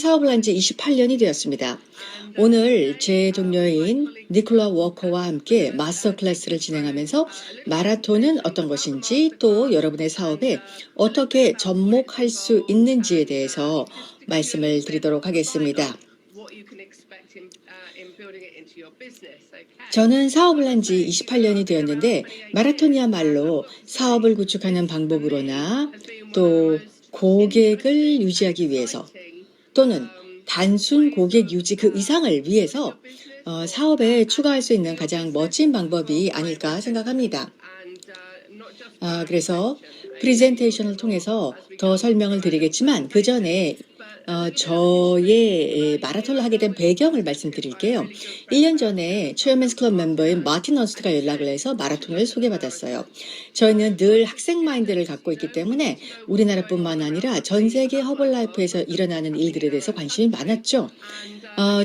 사업을 한 지 28년이 되었습니다. 오늘 제 동료인 니콜라 워커와 함께 마스터 클래스를 진행하면서 마라톤은 어떤 것인지 또 여러분의 사업에 어떻게 접목할 수 있는지에 대해서 말씀을 드리도록 하겠습니다. 저는 사업을 한 지 28년이 되었는데 마라톤이야말로 사업을 구축하는 방법으로나 또 고객을 유지하기 위해서 또는 단순 고객 유지 그 이상을 위해서 사업에 추가할 수 있는 가장 멋진 방법이 아닐까 생각합니다. 그래서 프레젠테이션을 통해서 더 설명을 드리겠지만 그 전에 저의 마라톤을 하게 된 배경을 말씀드릴게요. 1년 전에 초연맨스 클럽 멤버인 마틴 어스트가 연락을 해서 마라톤을 소개받았어요. 저희는 늘 학생 마인드를 갖고 있기 때문에 우리나라뿐만 아니라 전 세계 허벌라이프에서 일어나는 일들에 대해서 관심이 많았죠.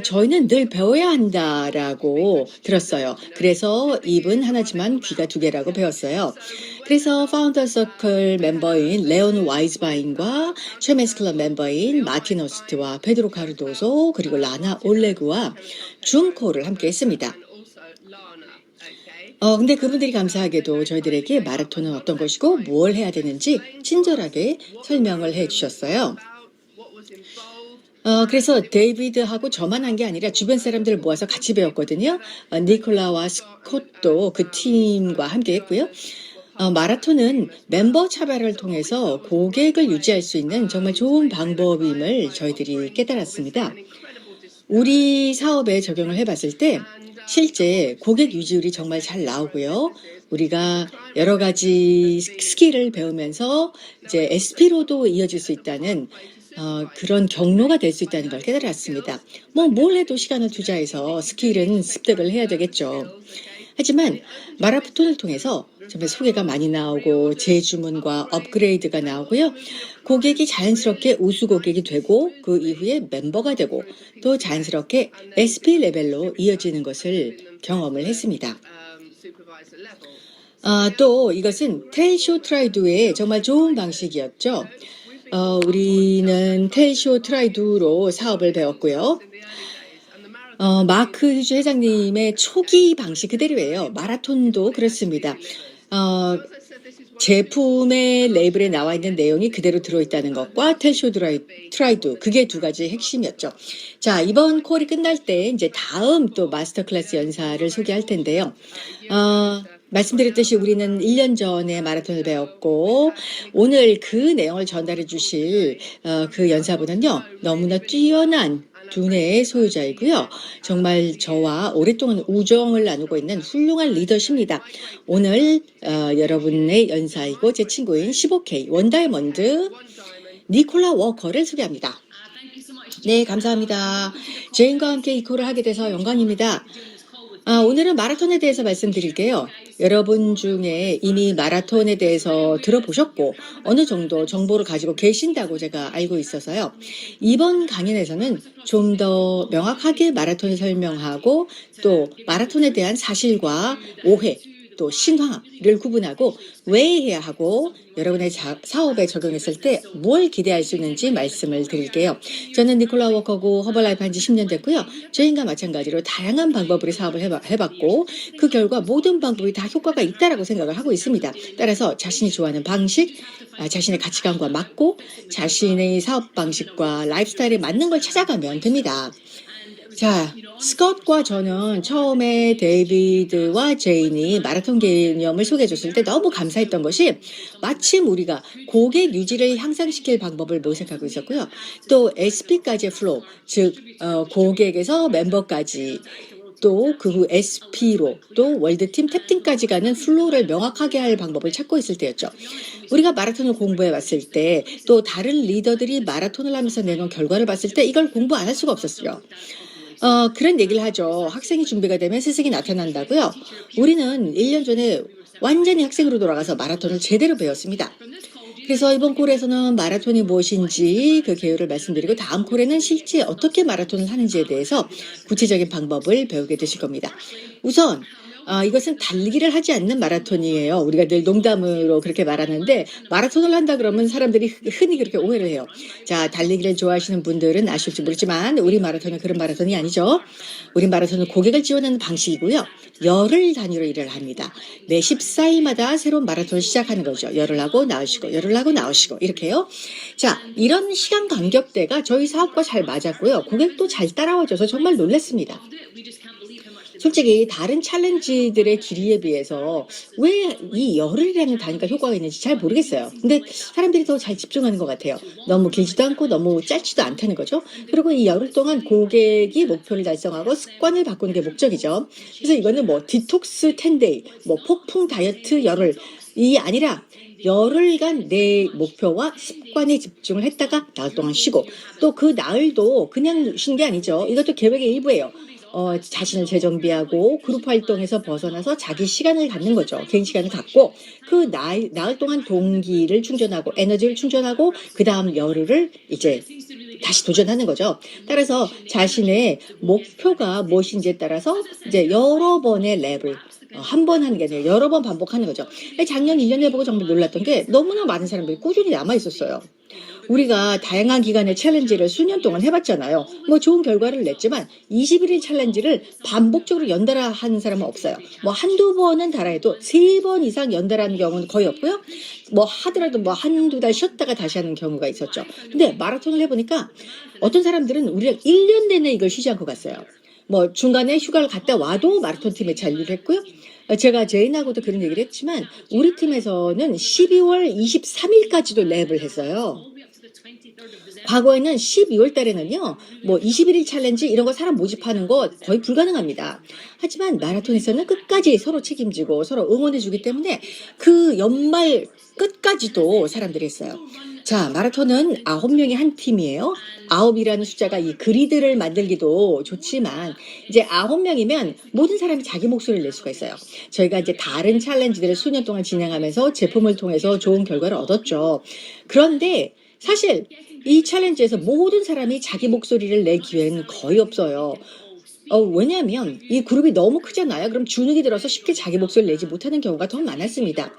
저희는 늘 배워야 한다라고 들었어요. 그래서 입은 하나지만 귀가 두 개라고 배웠어요. 그래서 파운더 서클 멤버인 레온 와이즈바인과 최메스 클럽 멤버인 마틴 어스트와 페드로 카르도소 그리고 라나 올레그와 줌코를 함께 했습니다. 근데 그분들이 감사하게도 저희들에게 마라톤은 어떤 것이고 뭘 해야 되는지 친절하게 설명을 해 주셨어요. 그래서 데이비드하고 저만 한 게 아니라 주변 사람들을 모아서 같이 배웠거든요. 니콜라와 스콧도 그 팀과 함께 했고요. 마라톤은 멤버 차별을 통해서 고객을 유지할 수 있는 정말 좋은 방법임을 저희들이 깨달았습니다. 우리 사업에 적용을 해봤을 때 실제 고객 유지율이 정말 잘 나오고요. 우리가 여러 가지 스킬을 배우면서 이제 SP로도 이어질 수 있다는 그런 경로가 될 수 있다는 걸 깨달았습니다. 뭘 해도 시간을 투자해서 스킬은 습득을 해야 되겠죠. 하지만 마라톤을 통해서 정말 소개가 많이 나오고 재주문과 업그레이드가 나오고요. 고객이 자연스럽게 우수 고객이 되고 그 이후에 멤버가 되고 또 자연스럽게 SP 레벨로 이어지는 것을 경험을 했습니다. 또 이것은 텔쇼 트라이두의 정말 좋은 방식이었죠. 우리는 텔쇼 트라이두로 사업을 배웠고요. 마크 휴즈 회장님의 초기 방식 그대로예요. 마라톤도 그렇습니다. 제품의 레이블에 나와 있는 내용이 그대로 들어있다는 것과 텔쇼 트라이두 그게 두 가지 핵심이었죠. 자, 이번 콜이 끝날 때 이제 다음 또 마스터 클래스 연사를 소개할 텐데요. 말씀드렸듯이 우리는 1년 전에 마라톤을 배웠고 오늘 그 내용을 전달해 주실 그 연사분은요. 너무나 뛰어난 두뇌의 소유자이고요. 정말 저와 오랫동안 우정을 나누고 있는 훌륭한 리더십니다. 오늘 여러분의 연사이고 제 친구인 15K 원다이먼드 니콜라 워커를 소개합니다. 네, 감사합니다. 제인과 함께 이 콜을 하게 돼서 영광입니다. 오늘은 마라톤에 대해서 말씀드릴게요. 여러분 중에 이미 마라톤에 대해서 들어보셨고 어느 정도 정보를 가지고 계신다고 제가 알고 있어서요. 이번 강연에서는 좀 더 명확하게 마라톤을 설명하고 또 마라톤에 대한 사실과 오해 또 신화를 구분하고 왜 해야 하고 여러분의 사업에 적용했을 때 뭘 기대할 수 있는지 말씀을 드릴게요. 저는 니콜라 워커고 허벌라이프 한지 10년 됐고요. 저희과 마찬가지로 다양한 방법으로 사업을 해봤고 그 결과 모든 방법이 다 효과가 있다라고 생각을 하고 있습니다. 따라서 자신이 좋아하는 방식, 자신의 가치관과 맞고 자신의 사업 방식과 라이프스타일에 맞는 걸 찾아가면 됩니다. 자, 스콧과 저는 처음에 데이비드와 제인이 마라톤 개념을 소개해 줬을 때 너무 감사했던 것이 마침 우리가 고객 유지를 향상시킬 방법을 모색하고 있었고요. 또 SP까지의 플로우, 즉 고객에서 멤버까지 또 그 후 SP로 또 월드팀 탭팀까지 가는 플로우를 명확하게 할 방법을 찾고 있을 때였죠. 우리가 마라톤을 공부해 봤을 때 또 다른 리더들이 마라톤을 하면서 내놓은 결과를 봤을 때 이걸 공부 안 할 수가 없었어요. 그런 얘기를 하죠. 학생이 준비가 되면 스승이 나타난다고요. 우리는 1년 전에 완전히 학생으로 돌아가서 마라톤을 제대로 배웠습니다. 그래서 이번 콜에서는 마라톤이 무엇인지 그 개요를 말씀드리고 다음 콜에는 실제 어떻게 마라톤을 하는지에 대해서 구체적인 방법을 배우게 되실 겁니다. 우선 이것은 달리기를 하지 않는 마라톤이에요. 우리가 늘 농담으로 그렇게 말하는데 마라톤을 한다 그러면 사람들이 흔히 그렇게 오해를 해요. 자, 달리기를 좋아하시는 분들은 아실지 모르지만 우리 마라톤은 그런 마라톤이 아니죠. 우리 마라톤은 고객을 지원하는 방식이고요. 열흘 단위로 일을 합니다. 매 14일마다 새로운 마라톤을 시작하는 거죠. 열흘 하고 나오시고 열흘 하고 나오시고 이렇게요. 자, 이런 시간 간격대가 저희 사업과 잘 맞았고요. 고객도 잘 따라와줘서 정말 놀랐습니다. 솔직히 다른 챌린지들의 길이에 비해서 왜 이 열흘이라는 단위가 효과가 있는지 잘 모르겠어요. 근데 사람들이 더 잘 집중하는 것 같아요. 너무 길지도 않고 너무 짧지도 않다는 거죠. 그리고 이 열흘 동안 고객이 목표를 달성하고 습관을 바꾸는 게 목적이죠. 그래서 이거는 뭐 디톡스 10데이, 뭐 폭풍 다이어트 열흘이 아니라 열흘간 내 목표와 습관에 집중을 했다가 나흘 동안 쉬고 또 그 나흘도 그냥 쉬는 게 아니죠. 이것도 계획의 일부예요. 자신을 재정비하고 그룹 활동에서 벗어나서 자기 시간을 갖는 거죠. 개인 시간을 갖고 그 나흘 동안 동기를 충전하고 에너지를 충전하고 그 다음 열흘을 이제 다시 도전하는 거죠. 따라서 자신의 목표가 무엇인지에 따라서 이제 여러 번의 랩을 한 번 하는 게 아니라 여러 번 반복하는 거죠. 작년 1년 해보고 정말 놀랐던 게 너무나 많은 사람들이 꾸준히 남아 있었어요. 우리가 다양한 기간의 챌린지를 수년 동안 해봤잖아요. 뭐 좋은 결과를 냈지만 21일 챌린지를 반복적으로 연달아 하는 사람은 없어요. 뭐 한두 번은 달아해도 3번 이상 연달아 하는 경우는 거의 없고요. 뭐 하더라도 뭐 한두 달 쉬었다가 다시 하는 경우가 있었죠. 근데 마라톤을 해보니까 어떤 사람들은 우리가 1년 내내 이걸 쉬지 않고 갔어요. 뭐 중간에 휴가를 갔다 와도 마라톤 팀에 잔류를 했고요. 제가 제인하고도 그런 얘기를 했지만 우리 팀에서는 12월 23일까지도 랩을 했어요. 과거에는 12월 달에는요, 뭐 21일 챌린지 이런 거 사람 모집하는 거 거의 불가능합니다. 하지만 마라톤에서는 끝까지 서로 책임지고 서로 응원해주기 때문에 그 연말 끝까지도 사람들이 했어요. 자, 마라톤은 9명이 한 팀이에요. 9이라는 숫자가 이 그리드를 만들기도 좋지만 이제 9명이면 모든 사람이 자기 목소리를 낼 수가 있어요. 저희가 이제 다른 챌린지들을 수년 동안 진행하면서 제품을 통해서 좋은 결과를 얻었죠. 그런데 사실 이 챌린지에서 모든 사람이 자기 목소리를 낼 기회는 거의 없어요. 왜냐하면 이 그룹이 너무 크잖아요. 그럼 주눅이 들어서 쉽게 자기 목소리를 내지 못하는 경우가 더 많았습니다.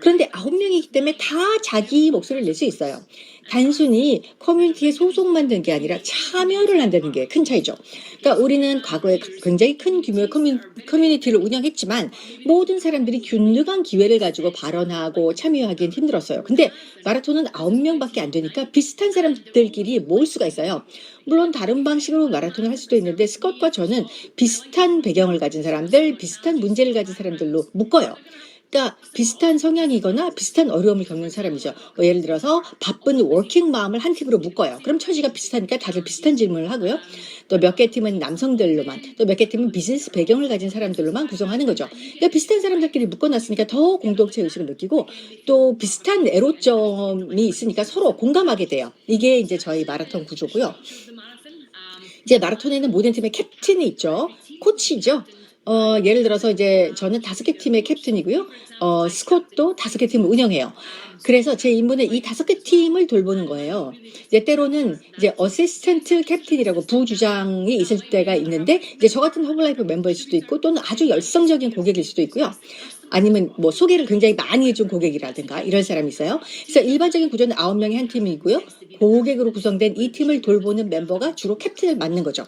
그런데 9명이기 때문에 다 자기 목소리를 낼 수 있어요. 단순히 커뮤니티에 소속만 된 게 아니라 참여를 한다는 게 큰 차이죠. 그러니까 우리는 과거에 굉장히 큰 규모의 커뮤니티를 운영했지만 모든 사람들이 균등한 기회를 가지고 발언하고 참여하기엔 힘들었어요. 근데 마라톤은 9명밖에 안 되니까 비슷한 사람들끼리 모을 수가 있어요. 물론 다른 방식으로 마라톤을 할 수도 있는데 스콧과 저는 비슷한 배경을 가진 사람들, 비슷한 문제를 가진 사람들로 묶어요. 그러니까 비슷한 성향이거나 비슷한 어려움을 겪는 사람이죠. 예를 들어서 바쁜 워킹 맘을 한 팀으로 묶어요. 그럼 처지가 비슷하니까 다들 비슷한 질문을 하고요. 또 몇 개 팀은 남성들로만, 또 몇 개 팀은 비즈니스 배경을 가진 사람들로만 구성하는 거죠. 그러니까 비슷한 사람들끼리 묶어놨으니까 더 공동체 의식을 느끼고 또 비슷한 애로점이 있으니까 서로 공감하게 돼요. 이게 이제 저희 마라톤 구조고요. 이제 마라톤에는 모든 팀의 캡틴이 있죠. 코치죠. 예를 들어서 이제 저는 5개 팀의 캡틴이고요. 스콧도 5개 팀을 운영해요. 그래서 제 임무는 이 5개 팀을 돌보는 거예요. 이제 때로는 이제 어시스턴트 캡틴이라고 부주장이 있을 때가 있는데 이제 저 같은 허블라이프 멤버일 수도 있고 또는 아주 열성적인 고객일 수도 있고요. 아니면 뭐 소개를 굉장히 많이 해준 고객이라든가 이런 사람이 있어요. 그래서 일반적인 구조는 9명이 한 팀이고요. 고객으로 구성된 이 팀을 돌보는 멤버가 주로 캡틴을 맡는 거죠.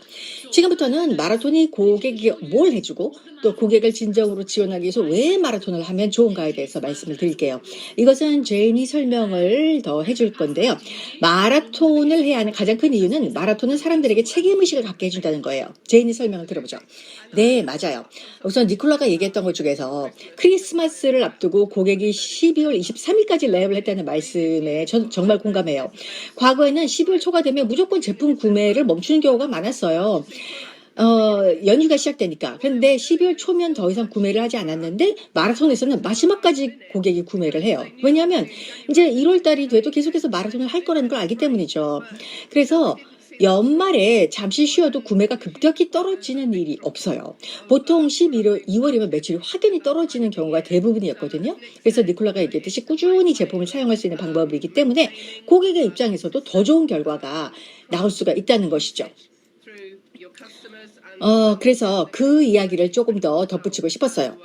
지금부터는 마라톤이 고객이 뭘 해주고 또 고객을 진정으로 지원하기 위해서 왜 마라톤을 하면 좋은가에 대해서 말씀을 드릴게요. 이것은 제인이 설명을 더 해줄 건데요. 마라톤을 해야 하는 가장 큰 이유는 마라톤은 사람들에게 책임의식을 갖게 해준다는 거예요. 제인이 설명을 들어보죠. 네, 맞아요. 우선 니콜라가 얘기했던 것 중에서 크리스마스를 앞두고 고객이 12월 23일까지 랩을 했다는 말씀에 전 정말 공감해요. 과거에는 12월 초가 되면 무조건 제품 구매를 멈추는 경우가 많았어요. 연휴가 시작되니까. 그런데 12월 초면 더 이상 구매를 하지 않았는데 마라톤에서는 마지막까지 고객이 구매를 해요. 왜냐하면 이제 1월 달이 돼도 계속해서 마라톤을 할 거라는 걸 알기 때문이죠. 그래서 연말에 잠시 쉬어도 구매가 급격히 떨어지는 일이 없어요. 보통 11월, 2월이면 매출이 확연히 떨어지는 경우가 대부분이었거든요. 그래서 니콜라가 얘기했듯이 꾸준히 제품을 사용할 수 있는 방법이기 때문에 고객의 입장에서도 더 좋은 결과가 나올 수가 있다는 것이죠. 그래서 그 이야기를 조금 더 덧붙이고 싶었어요.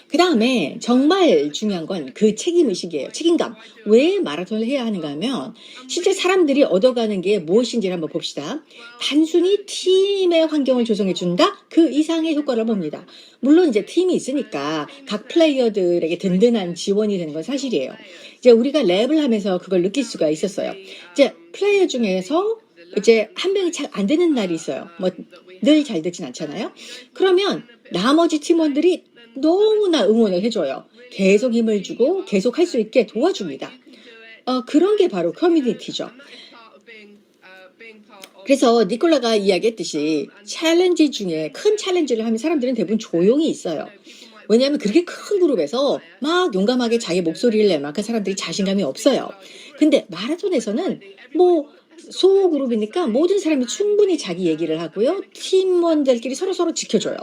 그다음에 정말 중요한 건 그 책임의식이에요. 책임감. 왜 마라톤을 해야 하는가 하면 실제 사람들이 얻어가는 게 무엇인지를 한번 봅시다. 단순히 팀의 환경을 조성해 준다? 그 이상의 효과를 봅니다. 물론 이제 팀이 있으니까 각 플레이어들에게 든든한 지원이 되는 건 사실이에요. 이제 우리가 랩을 하면서 그걸 느낄 수가 있었어요. 이제 플레이어 중에서 이제 한 명이 잘 안 되는 날이 있어요. 뭐 늘 잘 되진 않잖아요. 그러면 나머지 팀원들이 너무나 응원을 해줘요. 계속 힘을 주고 계속 할 수 있게 도와줍니다. 그런 게 바로 커뮤니티죠. 그래서 니콜라가 이야기했듯이 챌린지 중에 큰 챌린지를 하면 사람들은 대부분 조용히 있어요. 왜냐하면 그렇게 큰 그룹에서 막 용감하게 자기 목소리를 낼 만큼 사람들이 자신감이 없어요. 근데 마라톤에서는 뭐 소그룹이니까 모든 사람이 충분히 자기 얘기를 하고요. 팀원들끼리 서로서로 지켜줘요.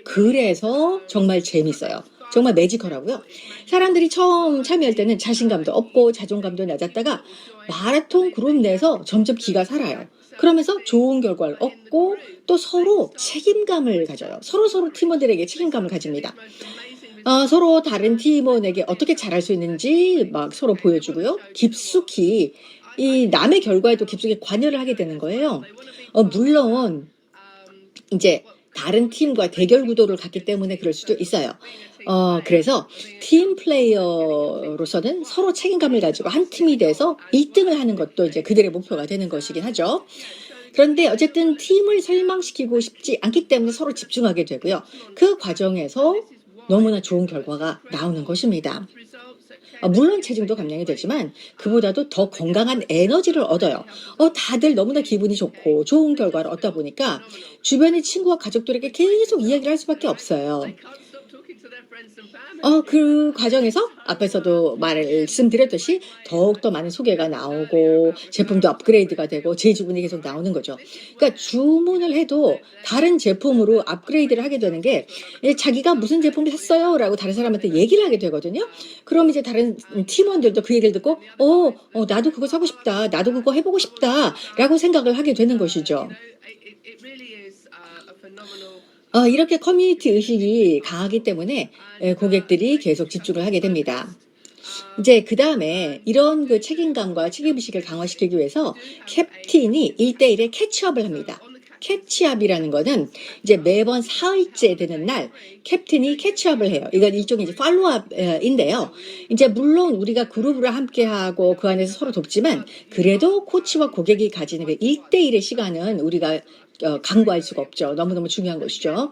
그래서 정말 재밌어요. 정말 매지컬하고요. 사람들이 처음 참여할 때는 자신감도 없고 자존감도 낮았다가 마라톤 그룹 내에서 점점 기가 살아요. 그러면서 좋은 결과를 얻고 또 서로 책임감을 가져요. 서로서로 팀원들에게 책임감을 가집니다. 서로 다른 팀원에게 어떻게 잘할 수 있는지 막 서로 보여주고요. 깊숙이 이 남의 결과에도 깊숙이 관여를 하게 되는 거예요. 물론 이제 다른 팀과 대결 구도를 갖기 때문에 그럴 수도 있어요. 그래서 팀 플레이어로서는 서로 책임감을 가지고 한 팀이 돼서 1등을 하는 것도 이제 그들의 목표가 되는 것이긴 하죠. 그런데 어쨌든 팀을 실망시키고 싶지 않기 때문에 서로 집중하게 되고요. 그 과정에서 너무나 좋은 결과가 나오는 것입니다. 물론 체중도 감량이 되지만 그보다도 더 건강한 에너지를 얻어요. 다들 너무나 기분이 좋고 좋은 결과를 얻다 보니까 주변의 친구와 가족들에게 계속 이야기를 할 수밖에 없어요. 그 과정에서 앞에서도 말씀드렸듯이 더욱더 많은 소개가 나오고 제품도 업그레이드가 되고 재주문이 계속 나오는 거죠. 그러니까 주문을 해도 다른 제품으로 업그레이드를 하게 되는 게 자기가 무슨 제품을 샀어요라고 다른 사람한테 얘기를 하게 되거든요. 그럼 이제 다른 팀원들도 그 얘기를 듣고 나도 그거 사고 싶다. 나도 그거 해보고 싶다라고 생각을 하게 되는 것이죠. 이렇게 커뮤니티 의식이 강하기 때문에 고객들이 계속 집중을 하게 됩니다. 이제 그다음에 이런 그 책임감과 책임의식을 강화시키기 위해서 캡틴이 1대1에 캐치업을 합니다. 캐치업이라는 거는 이제 매번 사흘째 되는 날 캡틴이 캐치업을 해요. 이건 일종의 이제 팔로우업인데요. 이제 물론 우리가 그룹으로 함께하고 그 안에서 서로 돕지만 그래도 코치와 고객이 가지는 그 1대1의 시간은 우리가 강구할 수가 없죠. 너무너무 중요한 것이죠.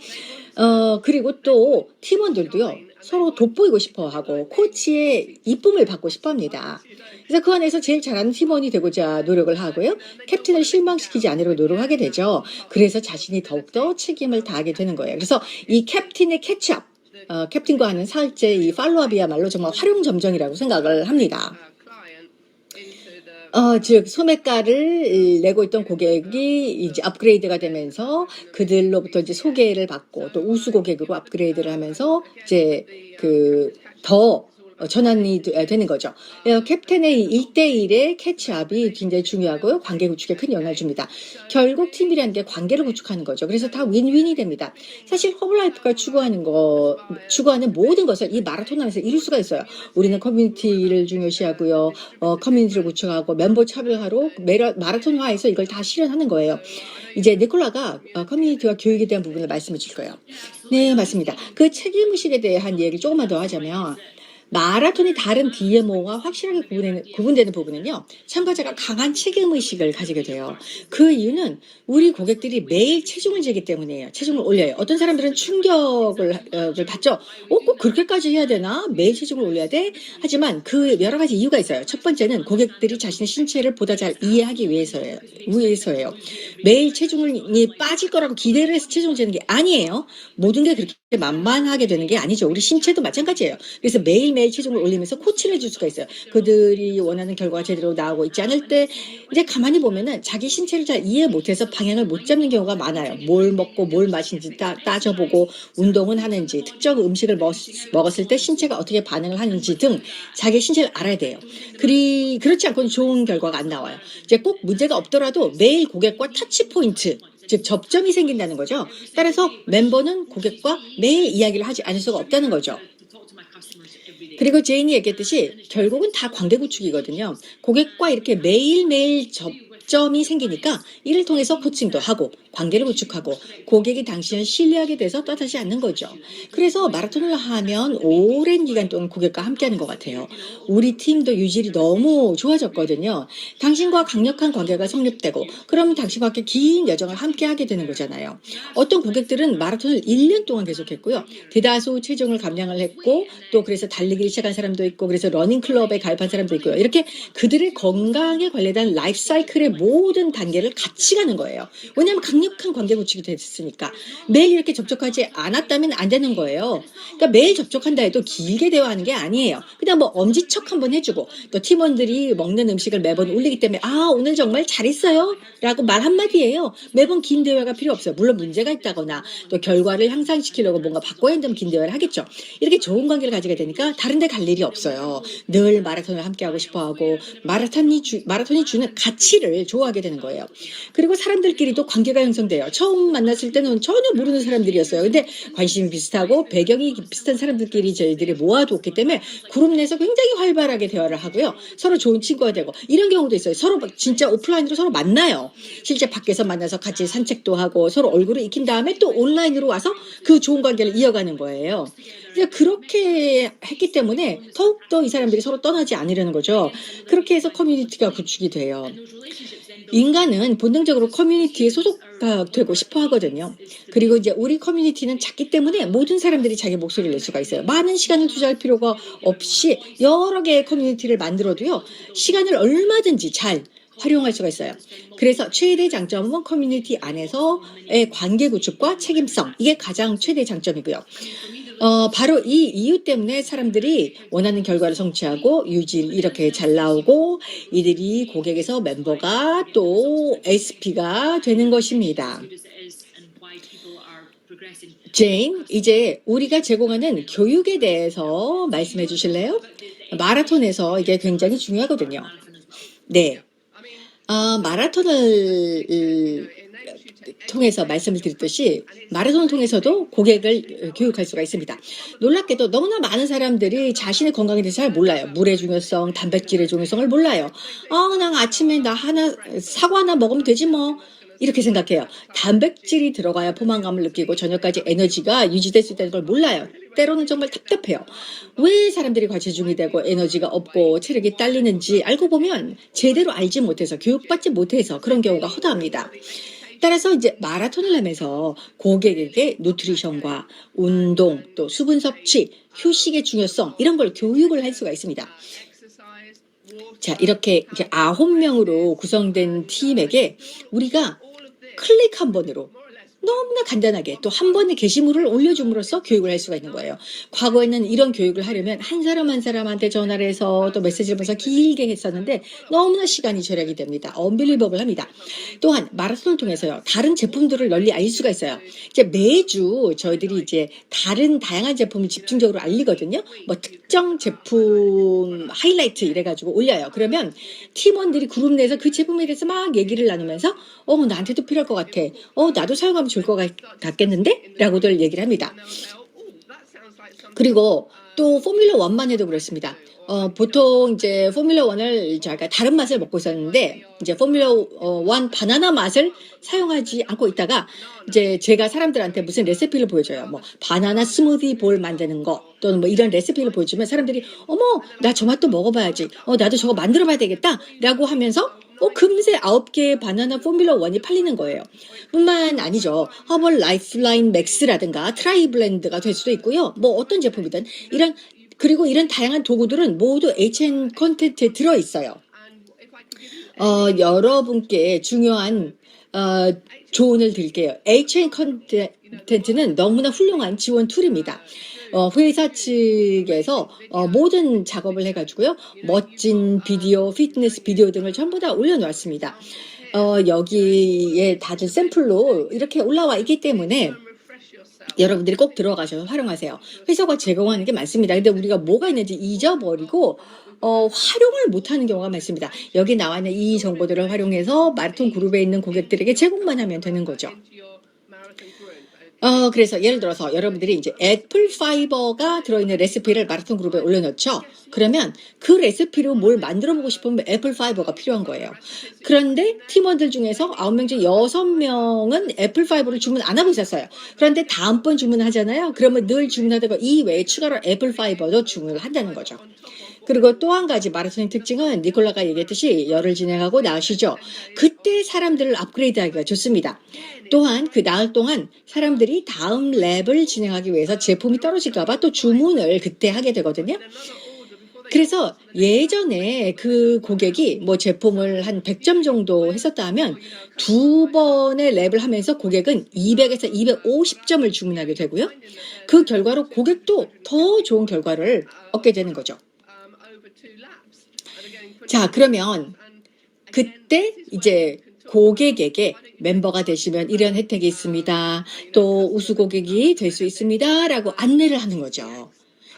그리고 또 팀원들도요. 서로 돋보이고 싶어 하고 코치의 이쁨을 받고 싶어 합니다. 그래서 그 안에서 제일 잘하는 팀원이 되고자 노력을 하고요. 캡틴을 실망시키지 않으려고 노력하게 되죠. 그래서 자신이 더욱더 책임을 다하게 되는 거예요. 그래서 이 캡틴의 캐치업, 캡틴과 하는 사흘째 이 팔로업이야말로 정말 활용점정이라고 생각을 합니다. 즉 소매가를 내고 있던 고객이 이제 업그레이드가 되면서 그들로부터 이제 소개를 받고 또 우수 고객으로 업그레이드를 하면서 이제 더 전환이 되는 거죠. 캡틴의 1대1의 캐치업이 굉장히 중요하고요. 관계 구축에 큰 영향을 줍니다. 결국 팀이라는 게 관계를 구축하는 거죠. 그래서 다 윈윈이 됩니다. 사실 허블라이프가 추구하는 모든 것을 이 마라톤 안에서 이룰 수가 있어요. 우리는 커뮤니티를 중요시하고요. 커뮤니티를 구축하고 멤버 참여하러 마라톤화해서 이걸 다 실현하는 거예요. 이제 니콜라가 커뮤니티와 교육에 대한 부분을 말씀해 줄 거예요. 네, 맞습니다. 그 책임의식에 대한 얘기를 조금만 더 하자면 마라톤이 다른 DMO와 확실하게 구분되는 부분은요. 참가자가 강한 책임의식을 가지게 돼요. 그 이유는 우리 고객들이 매일 체중을 재기 때문이에요. 체중을 올려요. 어떤 사람들은 충격을 받죠. 꼭 그렇게까지 해야 되나? 매일 체중을 올려야 돼? 하지만 그 여러 가지 이유가 있어요. 첫 번째는 고객들이 자신의 신체를 보다 잘 이해하기 위해서예요. 매일 체중이 빠질 거라고 기대를 해서 체중을 재는 게 아니에요. 모든 게 그렇게 만만하게 되는 게 아니죠. 우리 신체도 마찬가지예요. 그래서 매일매일 매일매일 체중을 올리면서 코치를 해줄 수가 있어요. 그들이 원하는 결과가 제대로 나오고 있지 않을 때 이제 가만히 보면은 자기 신체를 잘 이해 못해서 방향을 못 잡는 경우가 많아요. 뭘 먹고 뭘 마시는지 따져보고 운동은 하는지 특정 음식을 먹었을 때 신체가 어떻게 반응을 하는지 등 자기 신체를 알아야 돼요. 그렇지 않고는 좋은 결과가 안 나와요. 이제 꼭 문제가 없더라도 매일 고객과 터치 포인트, 즉 접점이 생긴다는 거죠. 따라서 멤버는 고객과 매일 이야기를 하지 않을 수가 없다는 거죠. 그리고 제인이 얘기했듯이 결국은 다 관계 구축이거든요. 고객과 이렇게 매일매일 접점이 생기니까 이를 통해서 코칭도 하고 관계를 구축하고 고객이 당신을 신뢰하게 돼서 떠나지 않는 거죠. 그래서 마라톤을 하면 오랜 기간 동안 고객과 함께하는 것 같아요. 우리 팀도 유질이 너무 좋아졌거든요. 당신과 강력한 관계가 성립되고 그러면 당신과 함께 긴 여정을 함께하게 되는 거잖아요. 어떤 고객들은 마라톤을 1년 동안 계속했고요. 대다수 체중을 감량을 했고 또 그래서 달리기를 시작한 사람도 있고 그래서 러닝클럽에 가입한 사람도 있고요. 이렇게 그들의 건강에 관련된 라이프 사이클의 모든 단계를 같이 가는 거예요. 왜냐하면 강력한 관계 구축이 됐으니까. 매일 이렇게 접촉하지 않았다면 안 되는 거예요. 그러니까 매일 접촉한다 해도 길게 대화하는 게 아니에요. 그냥 뭐 엄지척 한번 해주고 또 팀원들이 먹는 음식을 매번 올리기 때문에 아 오늘 정말 잘했어요 라고 말 한마디예요. 매번 긴 대화가 필요 없어요. 물론 문제가 있다거나 또 결과를 향상시키려고 뭔가 바꿔야 한다면 긴 대화를 하겠죠. 이렇게 좋은 관계를 가지게 되니까 다른 데 갈 일이 없어요. 늘 마라톤을 함께하고 싶어하고 마라톤이 주는 가치를 좋아하게 되는 거예요. 그리고 사람들끼리도 관계가 형성돼요. 처음 만났을 때는 전혀 모르는 사람들이었어요. 근데 관심이 비슷하고 배경이 비슷한 사람들끼리 저희들이 모아뒀기 때문에 그룹 내에서 굉장히 활발하게 대화를 하고요. 서로 좋은 친구가 되고 이런 경우도 있어요. 서로 진짜 오프라인으로 서로 만나요. 실제 밖에서 만나서 같이 산책도 하고 서로 얼굴을 익힌 다음에 또 온라인으로 와서 그 좋은 관계를 이어가는 거예요. 그렇게 했기 때문에 더욱더 이 사람들이 서로 떠나지 않으려는 거죠. 그렇게 해서 커뮤니티가 구축이 돼요. 인간은 본능적으로 커뮤니티에 소속가 되고 싶어 하거든요. 그리고 이제 우리 커뮤니티는 작기 때문에 모든 사람들이 자기 목소리를 낼 수가 있어요. 많은 시간을 투자할 필요가 없이 여러 개의 커뮤니티를 만들어도요. 시간을 얼마든지 잘 활용할 수가 있어요. 그래서 최대 장점은 커뮤니티 안에서의 관계 구축과 책임성. 이게 가장 최대 장점이고요. 바로 이 이유 때문에 사람들이 원하는 결과를 성취하고 유질 이렇게 잘 나오고 이들이 고객에서 멤버가 또 SP가 되는 것입니다. 제인, 이제 우리가 제공하는 교육에 대해서 말씀해 주실래요? 마라톤에서 이게 굉장히 중요하거든요. 네. 마라톤을 통해서 말씀을 드렸듯이 마라톤을 통해서도 고객을 교육할 수가 있습니다. 놀랍게도 너무나 많은 사람들이 자신의 건강에 대해서 잘 몰라요. 물의 중요성, 단백질의 중요성을 몰라요. 그냥 아침에 사과 하나 먹으면 되지 뭐. 이렇게 생각해요. 단백질이 들어가야 포만감을 느끼고 저녁까지 에너지가 유지될 수 있다는 걸 몰라요. 때로는 정말 답답해요. 왜 사람들이 과체중이 되고 에너지가 없고 체력이 딸리는지 알고 보면 제대로 알지 못해서 교육받지 못해서 그런 경우가 허다합니다. 따라서 이제 마라톤을 하면서 고객에게 누트리션과 운동, 또 수분 섭취, 휴식의 중요성 이런 걸 교육을 할 수가 있습니다. 자, 이렇게 이제 9명으로 구성된 팀에게 우리가 클릭 한 번으로 너무나 간단하게 또 한 번의 게시물을 올려줌으로써 교육을 할 수가 있는 거예요. 과거에는 이런 교육을 하려면 한 사람 한 사람한테 전화를 해서 또 메시지를 보내서 길게 했었는데 너무나 시간이 절약이 됩니다. 언빌리버블 합니다. 또한 마라톤을 통해서요. 다른 제품들을 널리 알릴 수가 있어요. 이제 매주 저희들이 이제 다양한 제품을 집중적으로 알리거든요. 뭐 특정 제품 하이라이트 이래가지고 올려요. 그러면 팀원들이 그룹 내에서 그 제품에 대해서 막 얘기를 나누면서 나한테도 필요할 것 같아. 나도 사용하면 좋을 것 같겠는데? 라고들 얘기를 합니다. 그리고 또 포뮬러 1만 해도 그렇습니다. 보통 이제 포뮬러 1을 제가 다른 맛을 먹고 있었는데 이제 포뮬러 1 바나나 맛을 사용하지 않고 있다가 이제 제가 사람들한테 무슨 레시피를 보여줘요. 뭐 바나나 스무디 볼 만드는 거 또는 뭐 이런 레시피를 보여주면 사람들이 어머 나 저 맛도 먹어봐야지. 나도 저거 만들어봐야 되겠다. 라고 하면서 금세 9개의 바나나 포뮬러 1이 팔리는 거예요. 뿐만 아니죠. 허벌 라이프라인 맥스라든가 트라이블렌드가 될 수도 있고요. 뭐 어떤 제품이든 그리고 이런 다양한 도구들은 모두 HN 콘텐츠에 들어있어요. 여러분께 중요한 조언을 드릴게요. HN 컨텐츠는 너무나 훌륭한 지원 툴입니다. 회사 측에서 모든 작업을 해가지고요. 멋진 비디오, 피트니스 비디오 등을 전부 다 올려놓았습니다. 여기에 다들 샘플로 이렇게 올라와 있기 때문에 여러분들이 꼭 들어가셔서 활용하세요. 회사가 제공하는 게 많습니다. 근데 우리가 뭐가 있는지 잊어버리고 활용을 못하는 경우가 많습니다. 여기 나와 있는 이 정보들을 활용해서 마라톤 그룹에 있는 고객들에게 제공만 하면 되는 거죠. 그래서 예를 들어서 여러분들이 이제 애플 파이버가 들어있는 레시피를 마라톤 그룹에 올려놓죠. 그러면 그 레시피로 뭘 만들어 보고 싶으면 애플 파이버가 필요한 거예요. 그런데 팀원들 중에서 9명 중 6명은 애플 파이버를 주문 안 하고 있었어요. 그런데 다음번 주문하잖아요. 그러면 늘 주문하다가 이 외에 추가로 애플 파이버도 주문을 한다는 거죠. 그리고 또 한 가지 마라톤의 특징은 니콜라가 얘기했듯이 열흘 진행하고 나으시죠. 그때 사람들을 업그레이드하기가 좋습니다. 또한 그 나흘 동안 사람들이 다음 랩을 진행하기 위해서 제품이 떨어질까봐 또 주문을 그때 하게 되거든요. 그래서 예전에 그 고객이 뭐 제품을 한 100점 정도 했었다 하면 두 번의 랩을 하면서 고객은 200에서 250점을 주문하게 되고요. 그 결과로 고객도 더 좋은 결과를 얻게 되는 거죠. 자, 그러면 그때 이제 고객에게 멤버가 되시면 이런 혜택이 있습니다. 또 우수 고객이 될 수 있습니다. 라고 안내를 하는 거죠.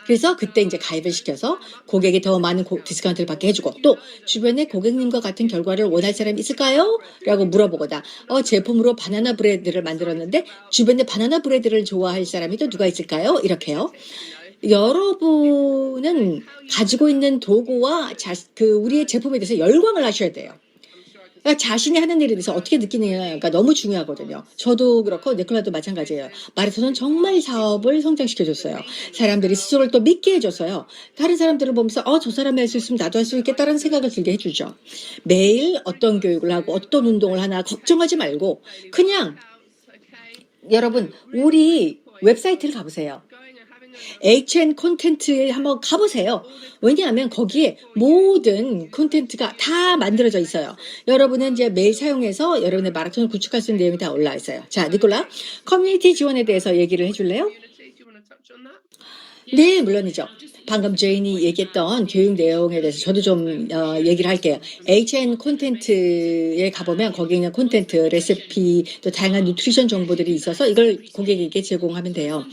그래서 그때 이제 가입을 시켜서 고객이 더 많은 디스카운트를 받게 해주고 또 주변에 고객님과 같은 결과를 원할 사람이 있을까요? 라고 물어보거나 제품으로 바나나 브레드를 만들었는데 주변에 바나나 브레드를 좋아할 사람이 또 누가 있을까요? 이렇게요. 여러분은 가지고 있는 도구와 우리의 제품에 대해서 열광을 하셔야 돼요. 그러니까 자신이 하는 일에 대해서 어떻게 느끼느냐가 너무 중요하거든요. 저도 그렇고 니콜라도 마찬가지예요. 마라톤은 정말 사업을 성장시켜줬어요. 사람들이 스스로를 또 믿게 해줬어요. 다른 사람들을 보면서 저 사람이 할 수 있으면 나도 할 수 있겠다라는 생각을 들게 해주죠. 매일 어떤 교육을 하고 어떤 운동을 하나 걱정하지 말고 그냥 여러분 우리 웹사이트를 가보세요. HN 콘텐츠에 한번 가보세요. 왜냐하면 거기에 모든 콘텐츠가 다 만들어져 있어요. 여러분은 이제 매일 사용해서 여러분의 마라톤을 구축할 수 있는 내용이 다 올라와 있어요. 자, 니콜라, 커뮤니티 지원에 대해서 얘기를 해줄래요? 네, 물론이죠. 방금 제인이 얘기했던 교육 내용에 대해서 저도 좀 얘기를 할게요. HN 콘텐츠에 가보면 거기 있는 콘텐츠, 레시피, 또 다양한 뉴트리션 정보들이 있어서 이걸 고객에게 제공하면 돼요.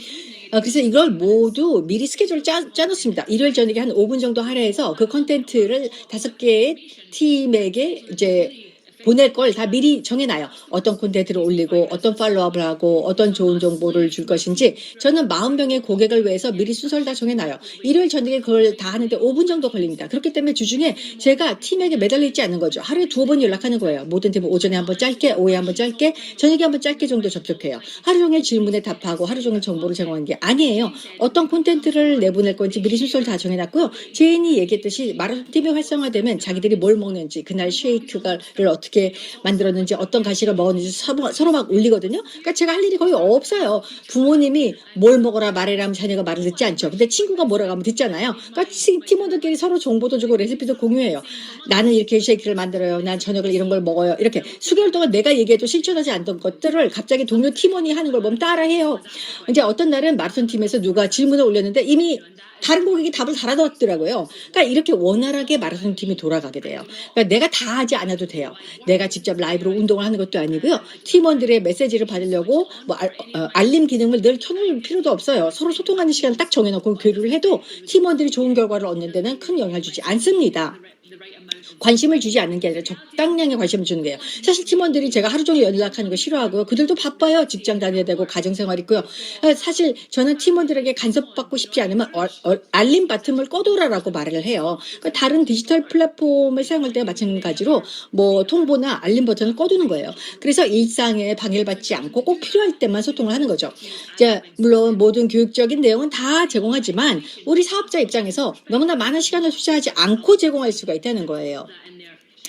그래서 이걸 모두 미리 스케줄을 짜놓습니다. 일요일 저녁에 한 5분 정도 할애해서 그 콘텐츠를 5개의 팀에게 이제 보낼 걸 다 미리 정해놔요. 어떤 콘텐츠를 올리고 어떤 팔로우업을 하고 어떤 좋은 정보를 줄 것인지 저는 40명의 고객을 위해서 미리 순서를 다 정해놔요. 일요일 저녁에 그걸 다 하는데 5분 정도 걸립니다. 그렇기 때문에 주중에 제가 팀에게 매달려 있지 않는 거죠. 하루에 2번 연락하는 거예요. 모든 팀은 오전에 한번 짧게, 오후에 한번 짧게, 저녁에 한번 짧게 정도 접촉해요. 하루 종일 질문에 답하고 하루 종일 정보를 제공하는 게 아니에요. 어떤 콘텐츠를 내보낼 건지 미리 순서를 다 정해놨고요. 제인이 얘기했듯이 마라톤 팀이 활성화되면 자기들이 뭘 먹는지 그날 쉐이크를 어떻게 만들었는지 어떤 가식을 먹었는지 서로 막 올리거든요. 그러니까 제가 할 일이 거의 없어요. 부모님이 뭘 먹어라 말해라 하면 자녀가 말을 듣지 않죠. 근데 친구가 뭐라고 하면 듣잖아요. 그러니까 팀원들끼리 서로 정보도 주고 레시피도 공유해요. 나는 이렇게 쉐이크를 만들어요. 난 저녁을 이런 걸 먹어요. 이렇게 수개월 동안 내가 얘기해도 실천하지 않던 것들을 갑자기 동료 팀원이 하는 걸 보면 따라해요. 이제 어떤 날은 마라톤 팀에서 누가 질문을 올렸는데 이미 다른 고객이 답을 달아놨더라고요. 그러니까 이렇게 원활하게 마라톤 팀이 돌아가게 돼요. 그러니까 내가 다 하지 않아도 돼요. 내가 직접 라이브로 운동을 하는 것도 아니고요. 팀원들의 메시지를 받으려고 뭐 알림 기능을 늘 켜놓을 필요도 없어요. 서로 소통하는 시간을 딱 정해놓고 교류를 해도 팀원들이 좋은 결과를 얻는 데는 큰 영향을 주지 않습니다. 관심을 주지 않는 게 아니라 적당량의 관심을 주는 거예요. 사실 팀원들이 제가 하루 종일 연락하는 거 싫어하고요. 그들도 바빠요. 직장 다녀야 되고 가정생활 있고요. 사실 저는 팀원들에게 간섭받고 싶지 않으면 알림 버튼을 꺼둬라라고 말을 해요. 그러니까 다른 디지털 플랫폼을 사용할 때와 마찬가지로 뭐 통보나 알림 버튼을 꺼두는 거예요. 그래서 일상에 방해를 받지 않고 꼭 필요할 때만 소통을 하는 거죠. 이제 물론 모든 교육적인 내용은 다 제공하지만 우리 사업자 입장에서 너무나 많은 시간을 투자하지 않고 제공할 수가 있다는 거예요.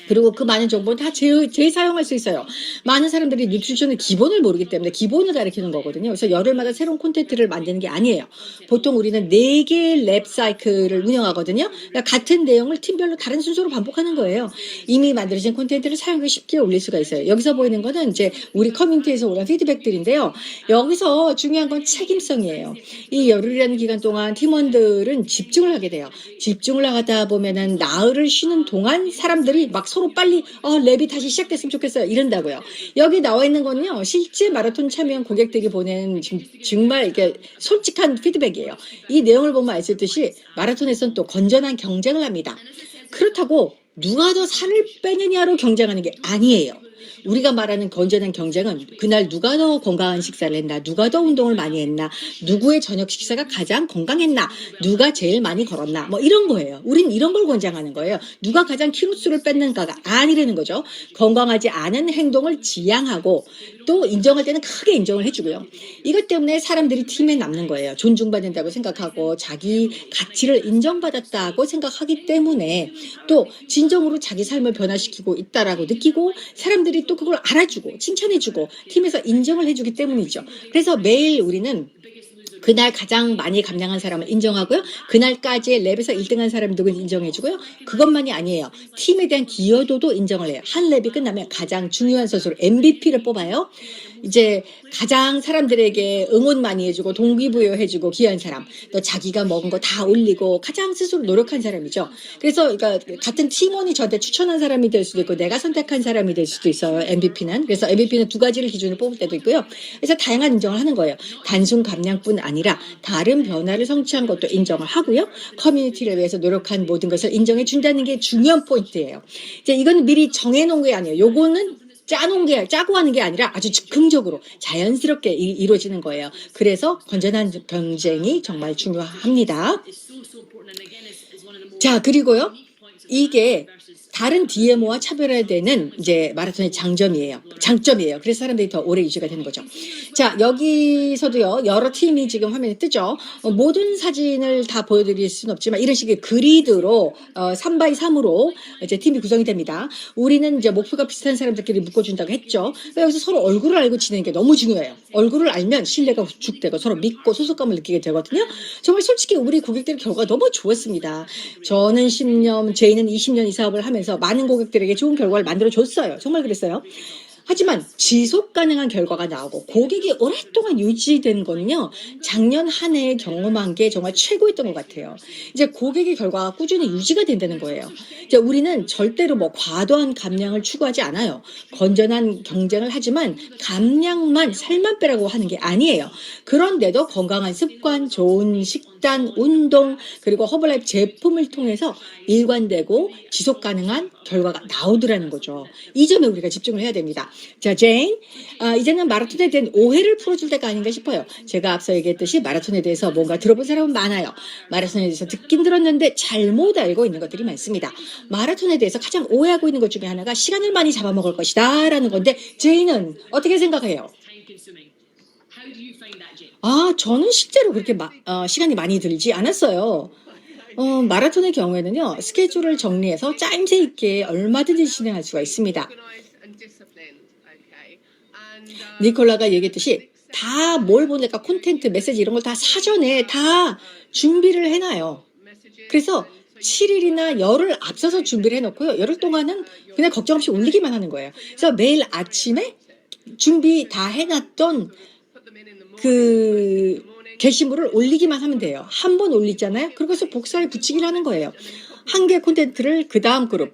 그리고 그 많은 정보는 다 재사용할 수 있어요. 많은 사람들이 뉴트리션의 기본을 모르기 때문에 기본을 가르치는 거거든요. 그래서 열흘마다 새로운 콘텐츠를 만드는 게 아니에요. 보통 우리는 4개의 랩 사이클을 운영하거든요. 그러니까 같은 내용을 팀별로 다른 순서로 반복하는 거예요. 이미 만들어진 콘텐츠를 사용하기 쉽게 올릴 수가 있어요. 여기서 보이는 거는 이제 우리 커뮤니티에서 오는 피드백들인데요. 여기서 중요한 건 책임성이에요. 이 열흘이라는 기간 동안 팀원들은 집중을 하게 돼요. 집중을 하다 보면은 나흘을 쉬는 동안 사람들이 막 서로 빨리 랩이 다시 시작됐으면 좋겠어요. 이런다고요. 여기 나와 있는 거는요. 실제 마라톤 참여한 고객들이 보낸 정말 이게 솔직한 피드백이에요. 이 내용을 보면 알 수 있듯이 마라톤에서는 또 건전한 경쟁을 합니다. 그렇다고 누가 더 살을 빼느냐로 경쟁하는 게 아니에요. 우리가 말하는 건전한 경쟁은 그날 누가 더 건강한 식사를 했나, 누가 더 운동을 많이 했나, 누구의 저녁 식사가 가장 건강했나, 누가 제일 많이 걸었나, 뭐 이런 거예요. 우린 이런 걸 권장하는 거예요. 누가 가장 키로수를 뺐는가가 아니라는 거죠. 건강하지 않은 행동을 지양하고 또 인정할 때는 크게 인정을 해주고요. 이것 때문에 사람들이 팀에 남는 거예요. 존중받는다고 생각하고 자기 가치를 인정받았다고 생각하기 때문에 또 진정으로 자기 삶을 변화시키고 있다라고 느끼고 사람들이 또 그걸 알아주고 칭찬해주고 팀에서 인정을 해주기 때문이죠. 그래서 매일 우리는 그날 가장 많이 감량한 사람을 인정하고요. 그날까지의 랩에서 1등한 사람 누구를 인정해주고요. 그것만이 아니에요. 팀에 대한 기여도도 인정을 해요. 한 랩이 끝나면 가장 중요한 선수로 MVP를 뽑아요. 이제 가장 사람들에게 응원 많이 해주고 동기부여해주고 귀한 사람, 또 자기가 먹은 거 다 올리고 가장 스스로 노력한 사람이죠. 그래서 그러니까 같은 팀원이 저한테 추천한 사람이 될 수도 있고 내가 선택한 사람이 될 수도 있어요. MVP는. 그래서 MVP는 2가지를 기준으로 뽑을 때도 있고요. 그래서 다양한 인정을 하는 거예요. 단순 감량뿐 아니라 다른 변화를 성취한 것도 인정을 하고요. 커뮤니티를 위해서 노력한 모든 것을 인정해 준다는 게 중요한 포인트예요. 이제 이건 미리 정해놓은 게 아니에요. 요거는 짜고 하는 게 아니라 아주 즉흥적으로 자연스럽게 이루어지는 거예요. 그래서 건전한 경쟁이 정말 중요합니다. 자, 그리고요. 이게 다른 DMO와 차별화되는 이제 마라톤의 장점이에요. 그래서 사람들이 더 오래 유지가 되는 거죠. 자, 여기서도요. 여러 팀이 지금 화면에 뜨죠. 모든 사진을 다 보여드릴 수는 없지만 이런 식의 그리드로 3x3으로 이제 팀이 구성이 됩니다. 우리는 이제 목표가 비슷한 사람들끼리 묶어준다고 했죠. 여기서 서로 얼굴을 알고 지내는 게 너무 중요해요. 얼굴을 알면 신뢰가 구축되고 서로 믿고 소속감을 느끼게 되거든요. 정말 솔직히 우리 고객들의 결과가 너무 좋았습니다. 저는 10년, 제이는 20년 이 사업을 하면서 많은 고객들에게 좋은 결과를 만들어줬어요. 정말 그랬어요. 하지만 지속 가능한 결과가 나오고 고객이 오랫동안 유지된 거는요. 작년 한 해에 경험한 게 정말 최고였던 것 같아요. 이제 고객의 결과가 꾸준히 유지가 된다는 거예요. 이제 우리는 절대로 뭐 과도한 감량을 추구하지 않아요. 건전한 경쟁을 하지만 감량만 살만 빼라고 하는 게 아니에요. 그런데도 건강한 습관, 좋은 식단, 운동 그리고 허블라이프 제품을 통해서 일관되고 지속 가능한 결과가 나오더라는 거죠. 이 점에 우리가 집중을 해야 됩니다. 자, 제인, 이제는 마라톤에 대한 오해를 풀어줄 때가 아닌가 싶어요. 제가 앞서 얘기했듯이 마라톤에 대해서 뭔가 들어본 사람은 많아요. 마라톤에 대해서 듣긴 들었는데 잘못 알고 있는 것들이 많습니다. 마라톤에 대해서 가장 오해하고 있는 것 중에 하나가 시간을 많이 잡아먹을 것이다 라는 건데 제인은 어떻게 생각해요? 저는 실제로 그렇게 시간이 많이 들지 않았어요. 마라톤의 경우에는요, 스케줄을 정리해서 짜임새 있게 얼마든지 진행할 수가 있습니다. 니콜라가 얘기했듯이 다 뭘 보낼까 콘텐츠, 메시지 이런 걸 다 사전에 다 준비를 해놔요. 그래서 7일이나 열흘 앞서서 준비를 해놓고요. 열흘 동안은 그냥 걱정 없이 올리기만 하는 거예요. 그래서 매일 아침에 준비 다 해놨던 그 게시물을 올리기만 하면 돼요. 한 번 올리잖아요. 그래서 복사에 붙이기를 하는 거예요. 한 개 콘텐츠를 그 다음 그룹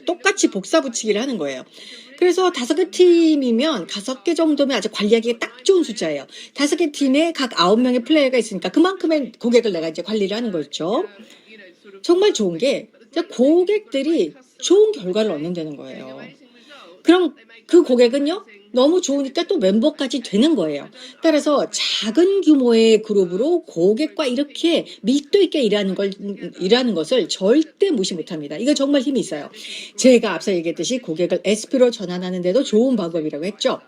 똑같이 복사 붙이기를 하는 거예요. 그래서 5개 팀이면 5개 정도면 아주 관리하기가 딱 좋은 숫자예요. 5개 팀에 각 9명의 플레이어가 있으니까 그만큼의 고객을 내가 이제 관리를 하는 거죠. 정말 좋은 게 고객들이 좋은 결과를 얻는다는 거예요. 그럼 그 고객은요, 너무 좋으니까 또 멤버까지 되는 거예요. 따라서 작은 규모의 그룹으로 고객과 이렇게 밀도 있게 일하는 것을 절대 무시 못합니다. 이거 정말 힘이 있어요. 제가 앞서 얘기했듯이 고객을 SP로 전환하는 데도 좋은 방법이라고 했죠.